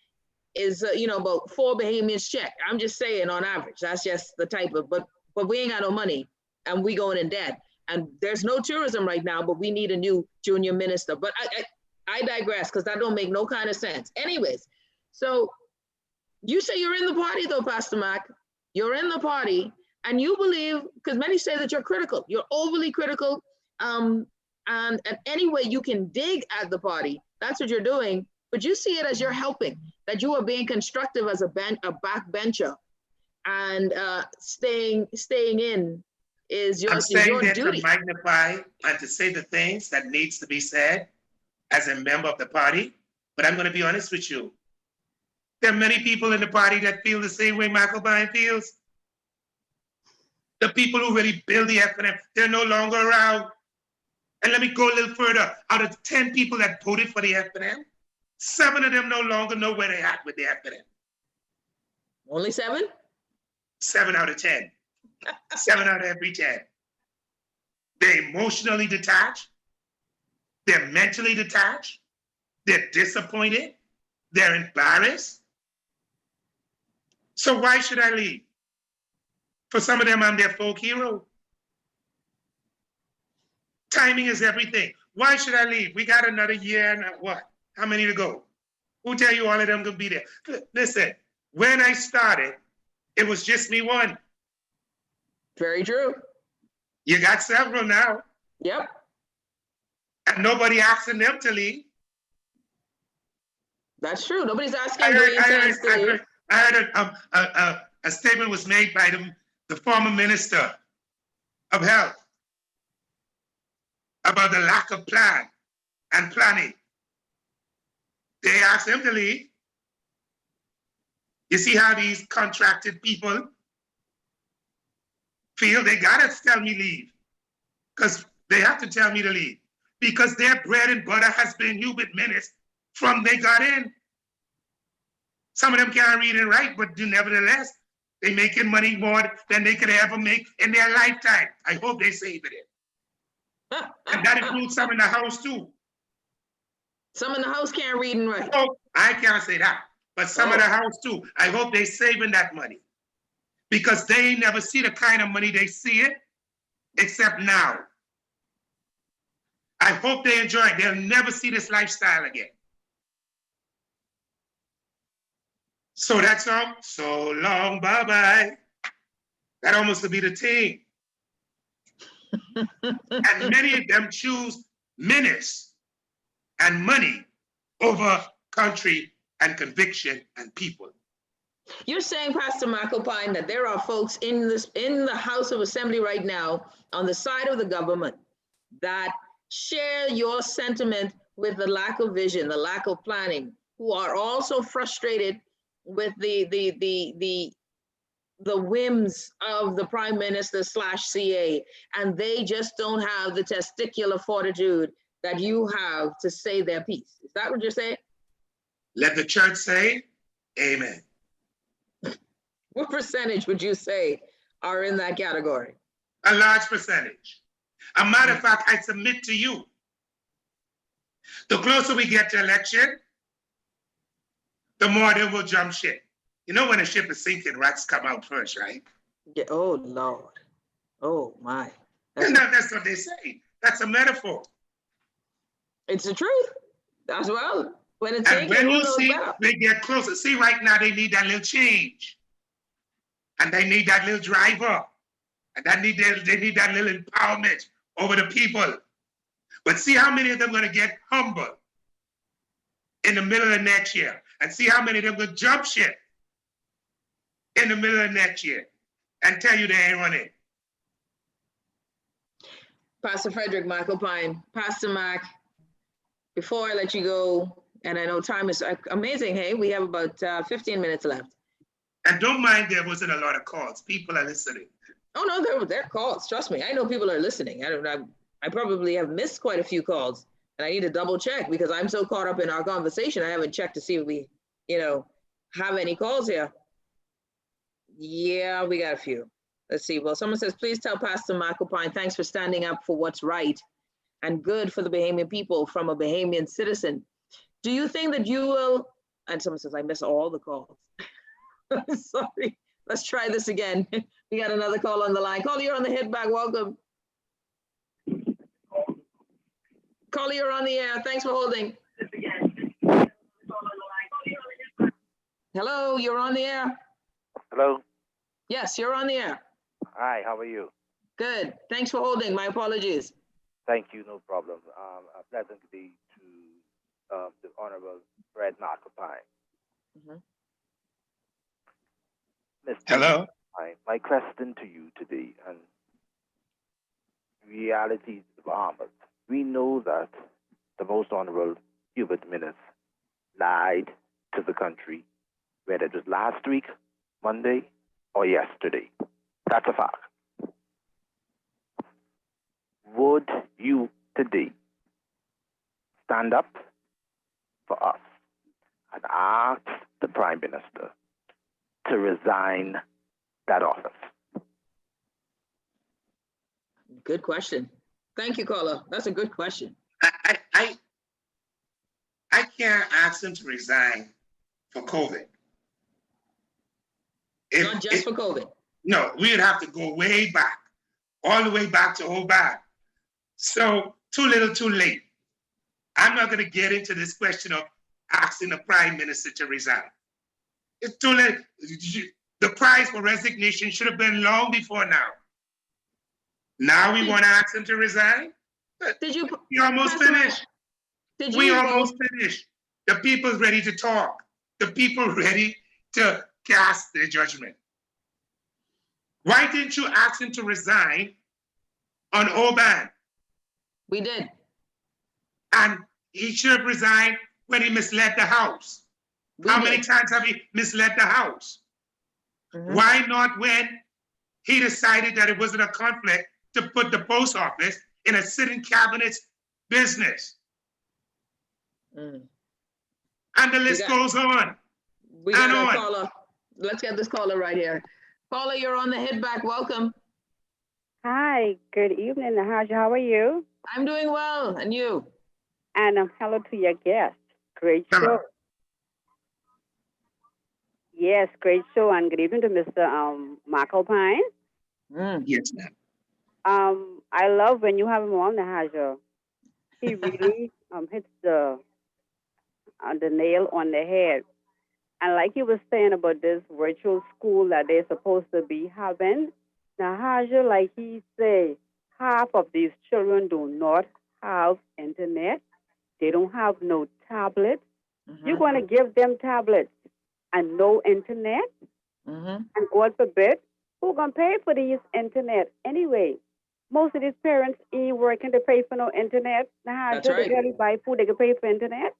is about 4 Bahamians check. I'm just saying on average, that's just the type of, but we ain't got no money and we going in debt. And there's no tourism right now, but we need a new junior minister. But I digress, because that don't make no kind of sense. Anyways, so you say you're in the party though, Pastor Mac. You're in the party, and you believe, because many say that you're critical. You're overly critical, and any way you can dig at the party, that's what you're doing. But you see it as you're helping, that you are being constructive as a backbencher, and staying in is your, I'm staying there duty. to magnify and to say the things that needs to be said as a member of the party. But I'm going to be honest with you. There are many people in the party that feel the same way McAlpine feels. The people who really build the FNM, they're no longer around. And let me go a little further. Out of 10 people that voted for the FNM, 7 of them no longer know where they're at with the FNM. Only 7? 7 out of 10. 7 out of every 10. They're emotionally detached. They're mentally detached. They're disappointed. They're embarrassed. So why should I leave? For some of them, I'm their folk hero. Timing is everything. Why should I leave? We got another year and what? How many to go? Who tell you all of them gonna be there? Listen, when I started, it was just me one. Very true. You got several now. Yep. And nobody asking them to leave. That's true. Nobody's asking. I heard a statement was made by the former minister of health about the lack of plan and planning. They asked him to leave. You see how these contracted people feel? They gotta tell me leave, because they have to tell me to leave, because their bread and butter has been Hubert Minutes from they got in. Some of them can't read and write, but nevertheless, they making money more than they could ever make in their lifetime. I hope they save it. And that includes some in the house too. Some in the house can't read and write. Oh, I can't say that, but some in the house too. I hope they saving that money, because they never see the kind of money they see it, except now. I hope they enjoy it. They'll never see this lifestyle again. So that's all. So long, bye-bye. That almost would be the team. And many of them choose minutes and money over country and conviction and people. You're saying, Pastor McAlpine, that there are folks in the House of Assembly right now on the side of the government that share your sentiment with the lack of vision, the lack of planning, who are also frustrated with the whims of the Prime Minister / CA, and they just don't have the testicular fortitude that you have to say their piece. Is that what you're saying? Let the church say, amen. What percentage would you say are in that category? A large percentage. A matter of fact, I submit to you, the closer we get to election, the more they will jump ship. You know, when a ship is sinking, rats come out first, right? Yeah, oh, Lord. Oh, my. That's what they say. That's a metaphor. It's the truth as well. When it's and when you see they get closer, see right now they need that little change. And they need that little driver. And they need that little empowerment over the people. But see how many of them are going to get humble in the middle of next year. And see how many of them will jump ship in the middle of next year and tell you they ain't running. Pastor Fredrick, McAlpine, Pastor Mac, before I let you go, and I know time is amazing, hey, we have about 15 minutes left. And don't mind there wasn't a lot of calls. People are listening. Oh no, there are calls. Trust me, I know people are listening. I probably have missed quite a few calls, and I need to double check because I'm so caught up in our conversation. I haven't checked to see if we, have any calls here. Yeah, we got a few. Let's see. Well, someone says, please tell Pastor McAlpine, thanks for standing up for what's right and good for the Bahamian people from a Bahamian citizen. Do you think that you will, and someone says, I miss all the calls. Sorry, let's try this again. We got another call on the line. Caller, you're on the hit back. Welcome. Caller, you're on the air. Thanks for holding. Hello, you're on the air. Hello. Yes, you're on the air. Hi, how are you? Good. Thanks for holding. My apologies. Thank you, no problem. A pleasant day to the Honorable Fred McAlpine. Mm-hmm. Hello. My question to you today, and reality is the Bahamas. We know that the Most Honorable Hubert Minnis lied to the country, whether it was last week, Monday, or yesterday. That's a fact. Would you today stand up for us and ask the Prime Minister to resign that office? Good question. Thank you, caller. That's a good question. I can't ask him to resign for COVID. Not just for COVID. No, we'd have to go way back, all the way back to Obama. So too little, too late. I'm not going to get into this question of asking the Prime Minister to resign. It's too late. The price for resignation should have been long before now. Now we want to ask him to resign? We almost finished. We almost finished. The people's ready to talk. The people ready to cast their judgment. Why didn't you ask him to resign on Oban? We did. And he should have resigned when he misled the House. How many times have he misled the House? Mm-hmm. Why not when he decided that it wasn't a conflict to put the post office in a sitting cabinet's business? Mm. And the list goes on. We got a caller. Let's get this caller right here. Caller, you're on the hit back. Welcome. Hi, good evening, Nahaja. How are you? I'm doing well, and you? And hello to your guest. Great show. Yes, great show, and good evening to Mr. McAlpine. Yes, ma'am. I love when you have him on, Nahaja. He really hits the nail on the head. And like he was saying about this virtual school that they're supposed to be having, Nahaja, like he say, half of these children do not have internet. They don't have no tablets. Mm-hmm. You're going to give them tablets and no internet? Mm-hmm. And God forbid, who's going to pay for these internet anyway? Most of these parents ain't working to pay for no internet. Now, That's right. They can buy food, they can pay for internet.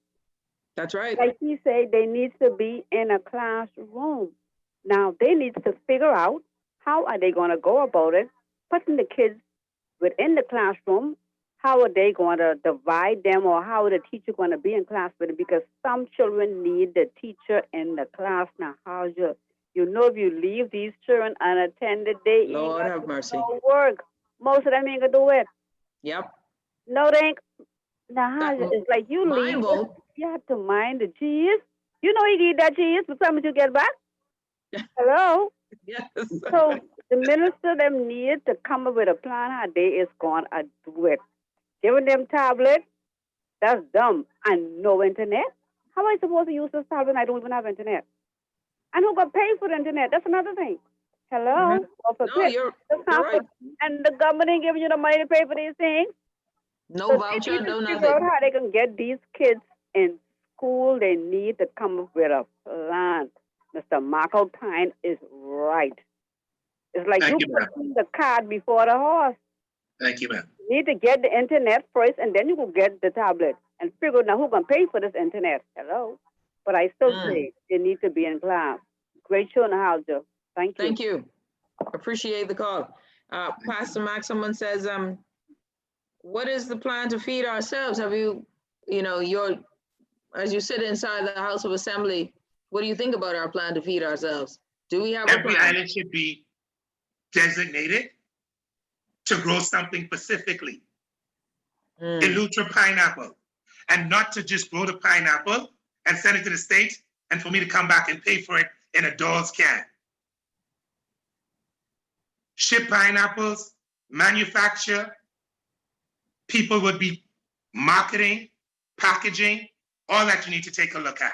That's right. Like he said, they need to be in a classroom. Now, they need to figure out how are they going to go about it, putting the kids within the classroom. How are they going to divide them, or how are the teacher going to be in class with it? Because some children need the teacher in the class. Now, how you know, if you leave these children unattended, they Lord ain't have got mercy. no work. Most of them ain't going to do it. Yep. No, they ain't. Now, how it's like you mine leave won't. it, you have to mind the cheese. You know you eat that cheese for something you get back. Hello? Yes. So the minister them need to come up with a plan how they is going to do it. Giving them tablets, that's dumb. And no internet. How am I supposed to use this tablet and I don't even have internet? And who got paid for the internet? That's another thing. Hello? No, you're right. And the government ain't giving you the money to pay for these things. No So voucher, they need no to figure out nothing. how they can get these kids in school. They need to come up with a plan. Mr. McAlpine is right. It's like Thank you you, ma'am. putting the cart before the horse. Thank you, ma'am. You need to get the internet first, and then you can get the tablet and figure out now who's going to pay for this internet. Hello? But I still say they need to be in class. Great show, Nahalja. Thank you. Thank you. Appreciate the call. Pastor Max, someone says, what is the plan to feed ourselves? Have you, as you sit inside the House of Assembly, what do you think about our plan to feed ourselves? Do we have a Every plan? island should be designated to grow something specifically. Elutra pineapple. And not to just grow the pineapple and send it to the States and for me to come back and pay for it in a doll's can. Ship pineapples, manufacture, people would be marketing, packaging, all that you need to take a look at.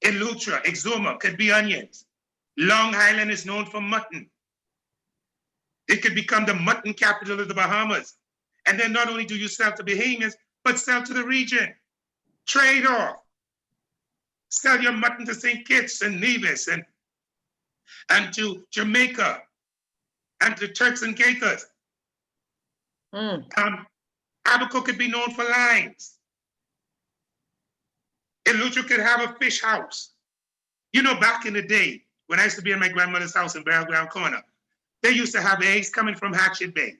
Elutra, Exuma could be onions. Long Island is known for mutton. It could become the mutton capital of the Bahamas. And then not only do you sell to Bahamians, but sell to the region. Trade off. Sell your mutton to St. Kitts and Nevis and to Jamaica and to Turks and Caicos. Abaco could be known for limes. Elutra could have a fish house. You know, back in the day, when I used to be in my grandmother's house in Barrel Ground Corner, they used to have eggs coming from Hatchet Bay.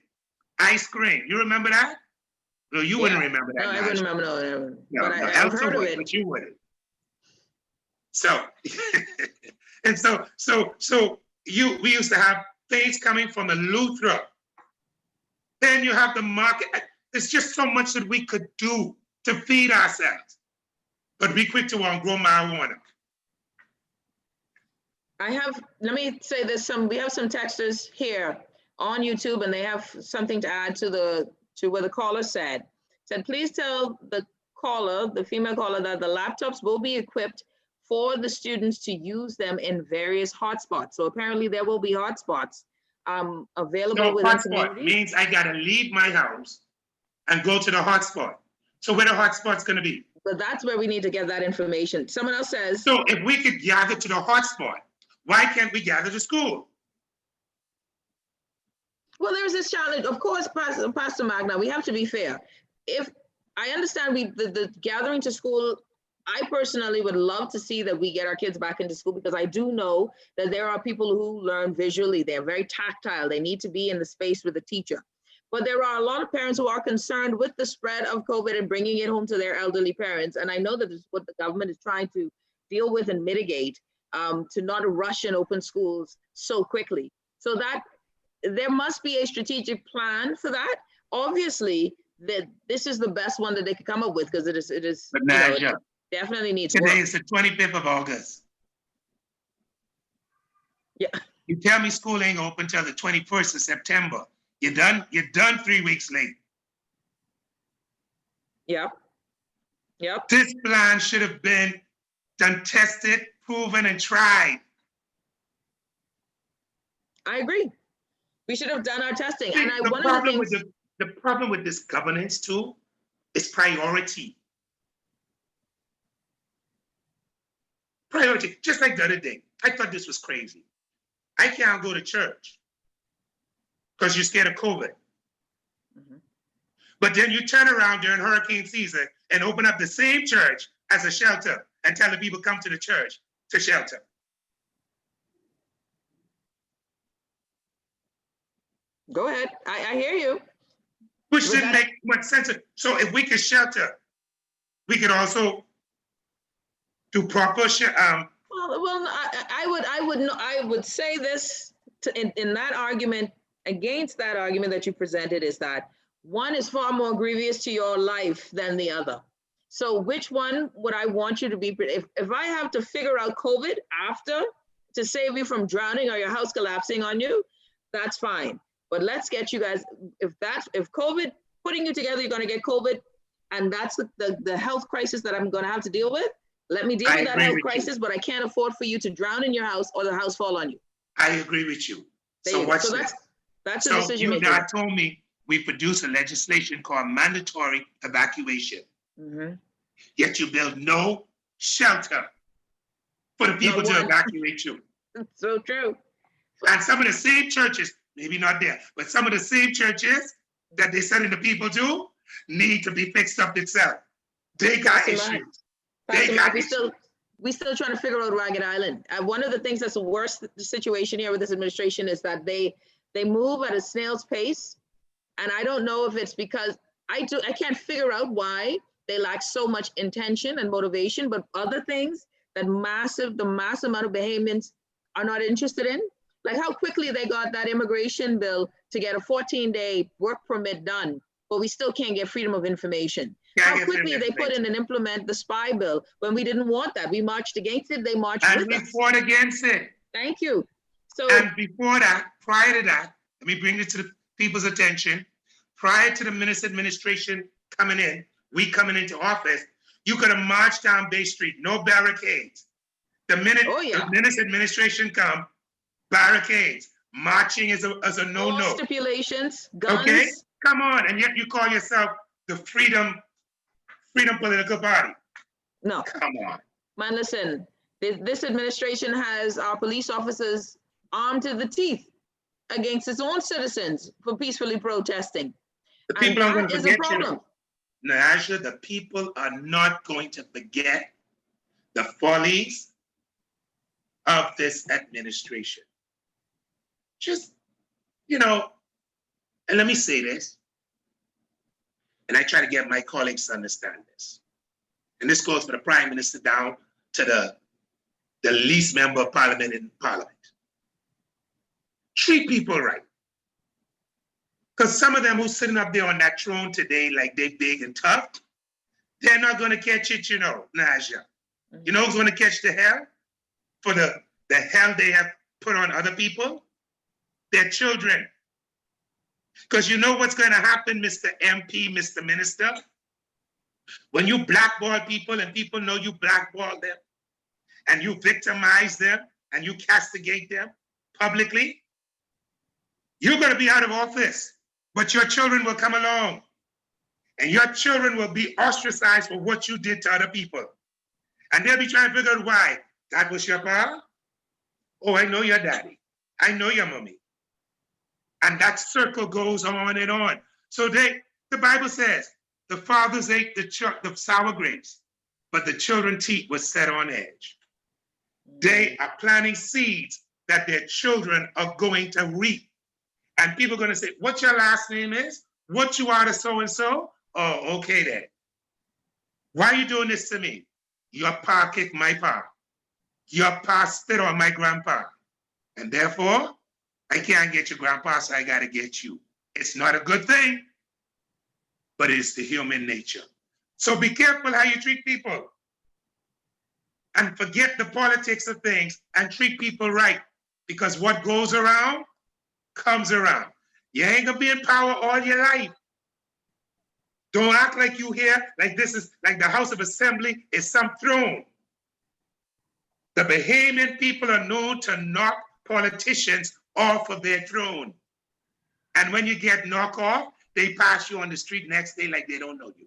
Ice cream. You remember that? No, you wouldn't remember that. No, I wouldn't remember. No, No, but no, I've Elsa heard of would, it. but you wouldn't. So, and so we used to have things coming from the Luthra. Then you have the market. There's just so much that we could do to feed ourselves. But be quick to grow marijuana. Let me say this, we have some texters here on YouTube, and they have something to add to what the caller said. Said, please tell the caller, the female caller, that the laptops will be equipped for the students to use them in various hotspots. So apparently there will be hotspots available So within hotspot communities. means I gotta leave my house and go to the hotspot. So where the hotspot's gonna be? But that's where we need to get that information. Someone else says. So if we could gather to the hotspot, why can't we gather to school? Well, there's this challenge. Of course, Pastor Magna, we have to be fair. If I understand the gathering to school, I personally would love to see that we get our kids back into school, because I do know that there are people who learn visually. They're very tactile. They need to be in the space with the teacher. But there are a lot of parents who are concerned with the spread of COVID and bringing it home to their elderly parents. And I know that this is what the government is trying to deal with and mitigate, to not rush and open schools so quickly. So that there must be a strategic plan for that. Obviously, that this is the best one that they could come up with, because it is But it definitely needs today work. is the 25th of August. Yeah. You tell me school ain't open till the 21st of September. You're done 3 weeks late. Yep. This plan should have been done, tested, proven, and tried. I agree. We should have done our testing. See, And the problem with this governance too It's priority. Priority. Just like the other day, I thought this was crazy. I can't go to church because you're scared of COVID. But then you turn around during hurricane season and open up the same church as a shelter and tell the people come to the church to shelter. Go ahead. I hear you. Which didn't make much sense. So if we could shelter, we could also do proper I would say this in that argument, against that argument that you presented, is that one is far more grievous to your life than the other. So which one would I want you to be? If I have to figure out COVID after to save you from drowning or your house collapsing on you, that's fine. But let's get you guys, if COVID, putting you together, you're going to get COVID, and that's the health crisis that I'm going to have to deal with. Let me deal with that health crisis, but I can't afford for you to drown in your house or the house fall on you. I agree with you. So that's a decision making. So you now told me we produce a legislation called mandatory evacuation. Yet you build no shelter for the people to evacuate you. That's so true. And some of the same churches, maybe not there, but some of the same churches that they're sending the people to need to be fixed up itself. They got issues. We still trying to figure out Ragged Island. One of the things that's the worst situation here with this administration is that they move at a snail's pace. And I don't know if it's because I can't figure out why they lack so much intention and motivation, but other things that the mass amount of Bahamians are not interested in, like how quickly they got that immigration bill to get a 14-day work permit done, but we still can't get freedom of information. How quickly they put in and implement the spy bill when we didn't want that. We marched against it, they marched with us. And we fought against it. Thank you. And before that, prior to that, let me bring it to the people's attention. Prior to the Minnis administration coming in, we coming into office, you could have marched down Bay Street, no barricades. The minute the Minnis administration come, barricades. Marching is a no-no. Stipulations, guns. Okay, come on, and yet you call yourself the Freedom Political Party. No. Come on. Man, listen, this administration has our police officers armed to the teeth against its own citizens for peacefully protesting. The people are going to forget you. Naja, the people are not going to forget the follies of this administration. Just, and let me say this, and I try to get my colleagues to understand this. And this goes for the Prime Minister down to the least member of Parliament in Parliament. Treat people right. Because some of them who's sitting up there on that throne today, like they big and tough, they're not going to catch it, Naja. You know who's going to catch the hell? For the hell they have put on other people? Their children. Because you know what's going to happen, Mr. MP, Mr. Minister? When you blackball people and people know you blackball them, and you victimize them, and you castigate them publicly, you're going to be out of office. But your children will come along, and your children will be ostracized for what you did to other people. And they'll be trying to figure out why. That was your pa? Oh, I know your daddy. I know your mommy. And that circle goes on and on. So the Bible says, the fathers ate the sour grapes, but the children's teeth were set on edge. They are planting seeds that their children are going to reap. And people are going to say, what your last name is? What you are to so-and-so? Oh, okay then. Why are you doing this to me? Your pa kicked my pa. Your pa spit on my grandpa. And therefore, I can't get your grandpa, so I got to get you. It's not a good thing, but it's the human nature. So be careful how you treat people. And forget the politics of things and treat people right. Because what goes around comes around. You ain't gonna be in power all your life. Don't act like you here, like this is like the House of Assembly is some throne. The Bahamian people are known to knock politicians off of their throne. And when you get knocked off, they pass you on the street next day like they don't know you.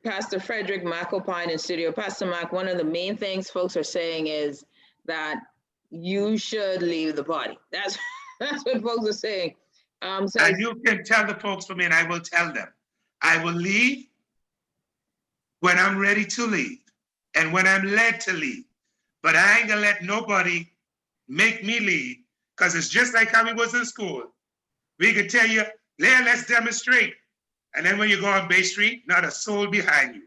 Pastor Fredrick McAlpine in studio. Pastor Mac, one of the main things folks are saying is that you should leave the party. That's what folks are saying. So And you can tell the folks for me, and I will tell them. I will leave when I'm ready to leave and when I'm led to leave. But I ain't gonna let nobody make me leave, because it's just like how we was in school. We could tell you, there, let's demonstrate. And then when you go on Bay Street, not a soul behind you.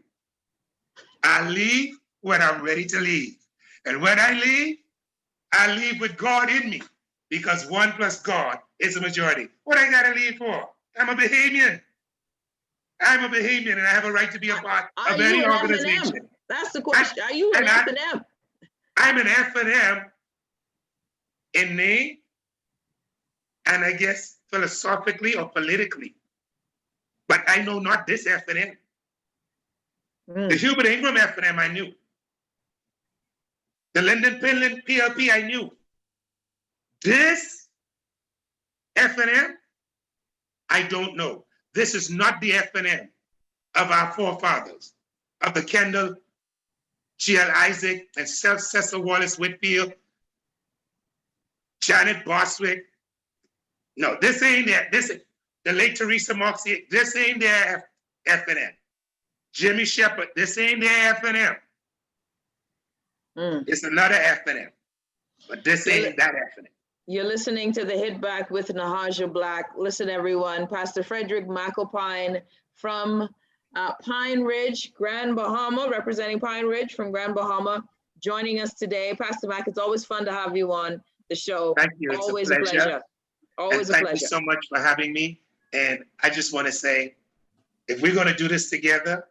I leave when I'm ready to leave. And when I leave with God in me, because 1 plus God is the majority. What I gotta leave for? I'm a Bahamian. I'm a Bahamian, and I have a right to be a part of any organization. That's the question. Are you an F&M? I'm an F&M in name, and I guess philosophically or politically. But I know not this F&M. The Hubert Ingram F&M I knew. The Lyndon Pinland PLP I knew. This F&M, I don't know. This is not the F&M of our forefathers, of the Kendall, G.L. Isaac, and Cecil Wallace Whitfield, Janet Boswick. No, this ain't there. The late Teresa Moxie, this ain't their F&M. Jimmy Shepard, this ain't their F&M. It's another F&M, but this ain't that F&M. You're listening to the Hit Back with Nahaja Black. Listen, everyone, Pastor Fredrick McAlpine from Pine Ridge, Grand Bahama, representing Pine Ridge from Grand Bahama, joining us today. Pastor Mac, it's always fun to have you on the show. Thank you. It's always a pleasure. Always a thank pleasure. you so much for having me. And I just want to say, if we're going to do this together,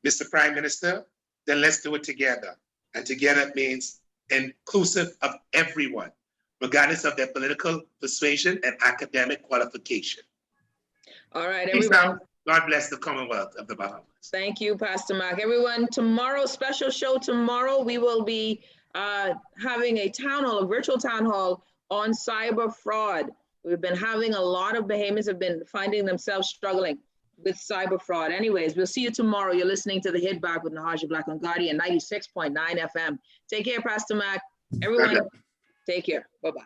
Mr. Prime Minister, then let's do it together. And together means inclusive of everyone, regardless of their political persuasion and academic qualification. All right, Peace everyone. out. God bless the Commonwealth of the Bahamas. Thank you, Pastor Mac. Everyone, tomorrow, special show tomorrow, we will be having a town hall, a virtual town hall on cyber fraud. We've been having a lot of Bahamians have been finding themselves struggling with cyber fraud. Anyways, we'll see you tomorrow. You're listening to the Hit Back with Nahaja Black on Guardian 96.9 FM. Take care, Pastor Mac. Everyone, take care. Bye-bye.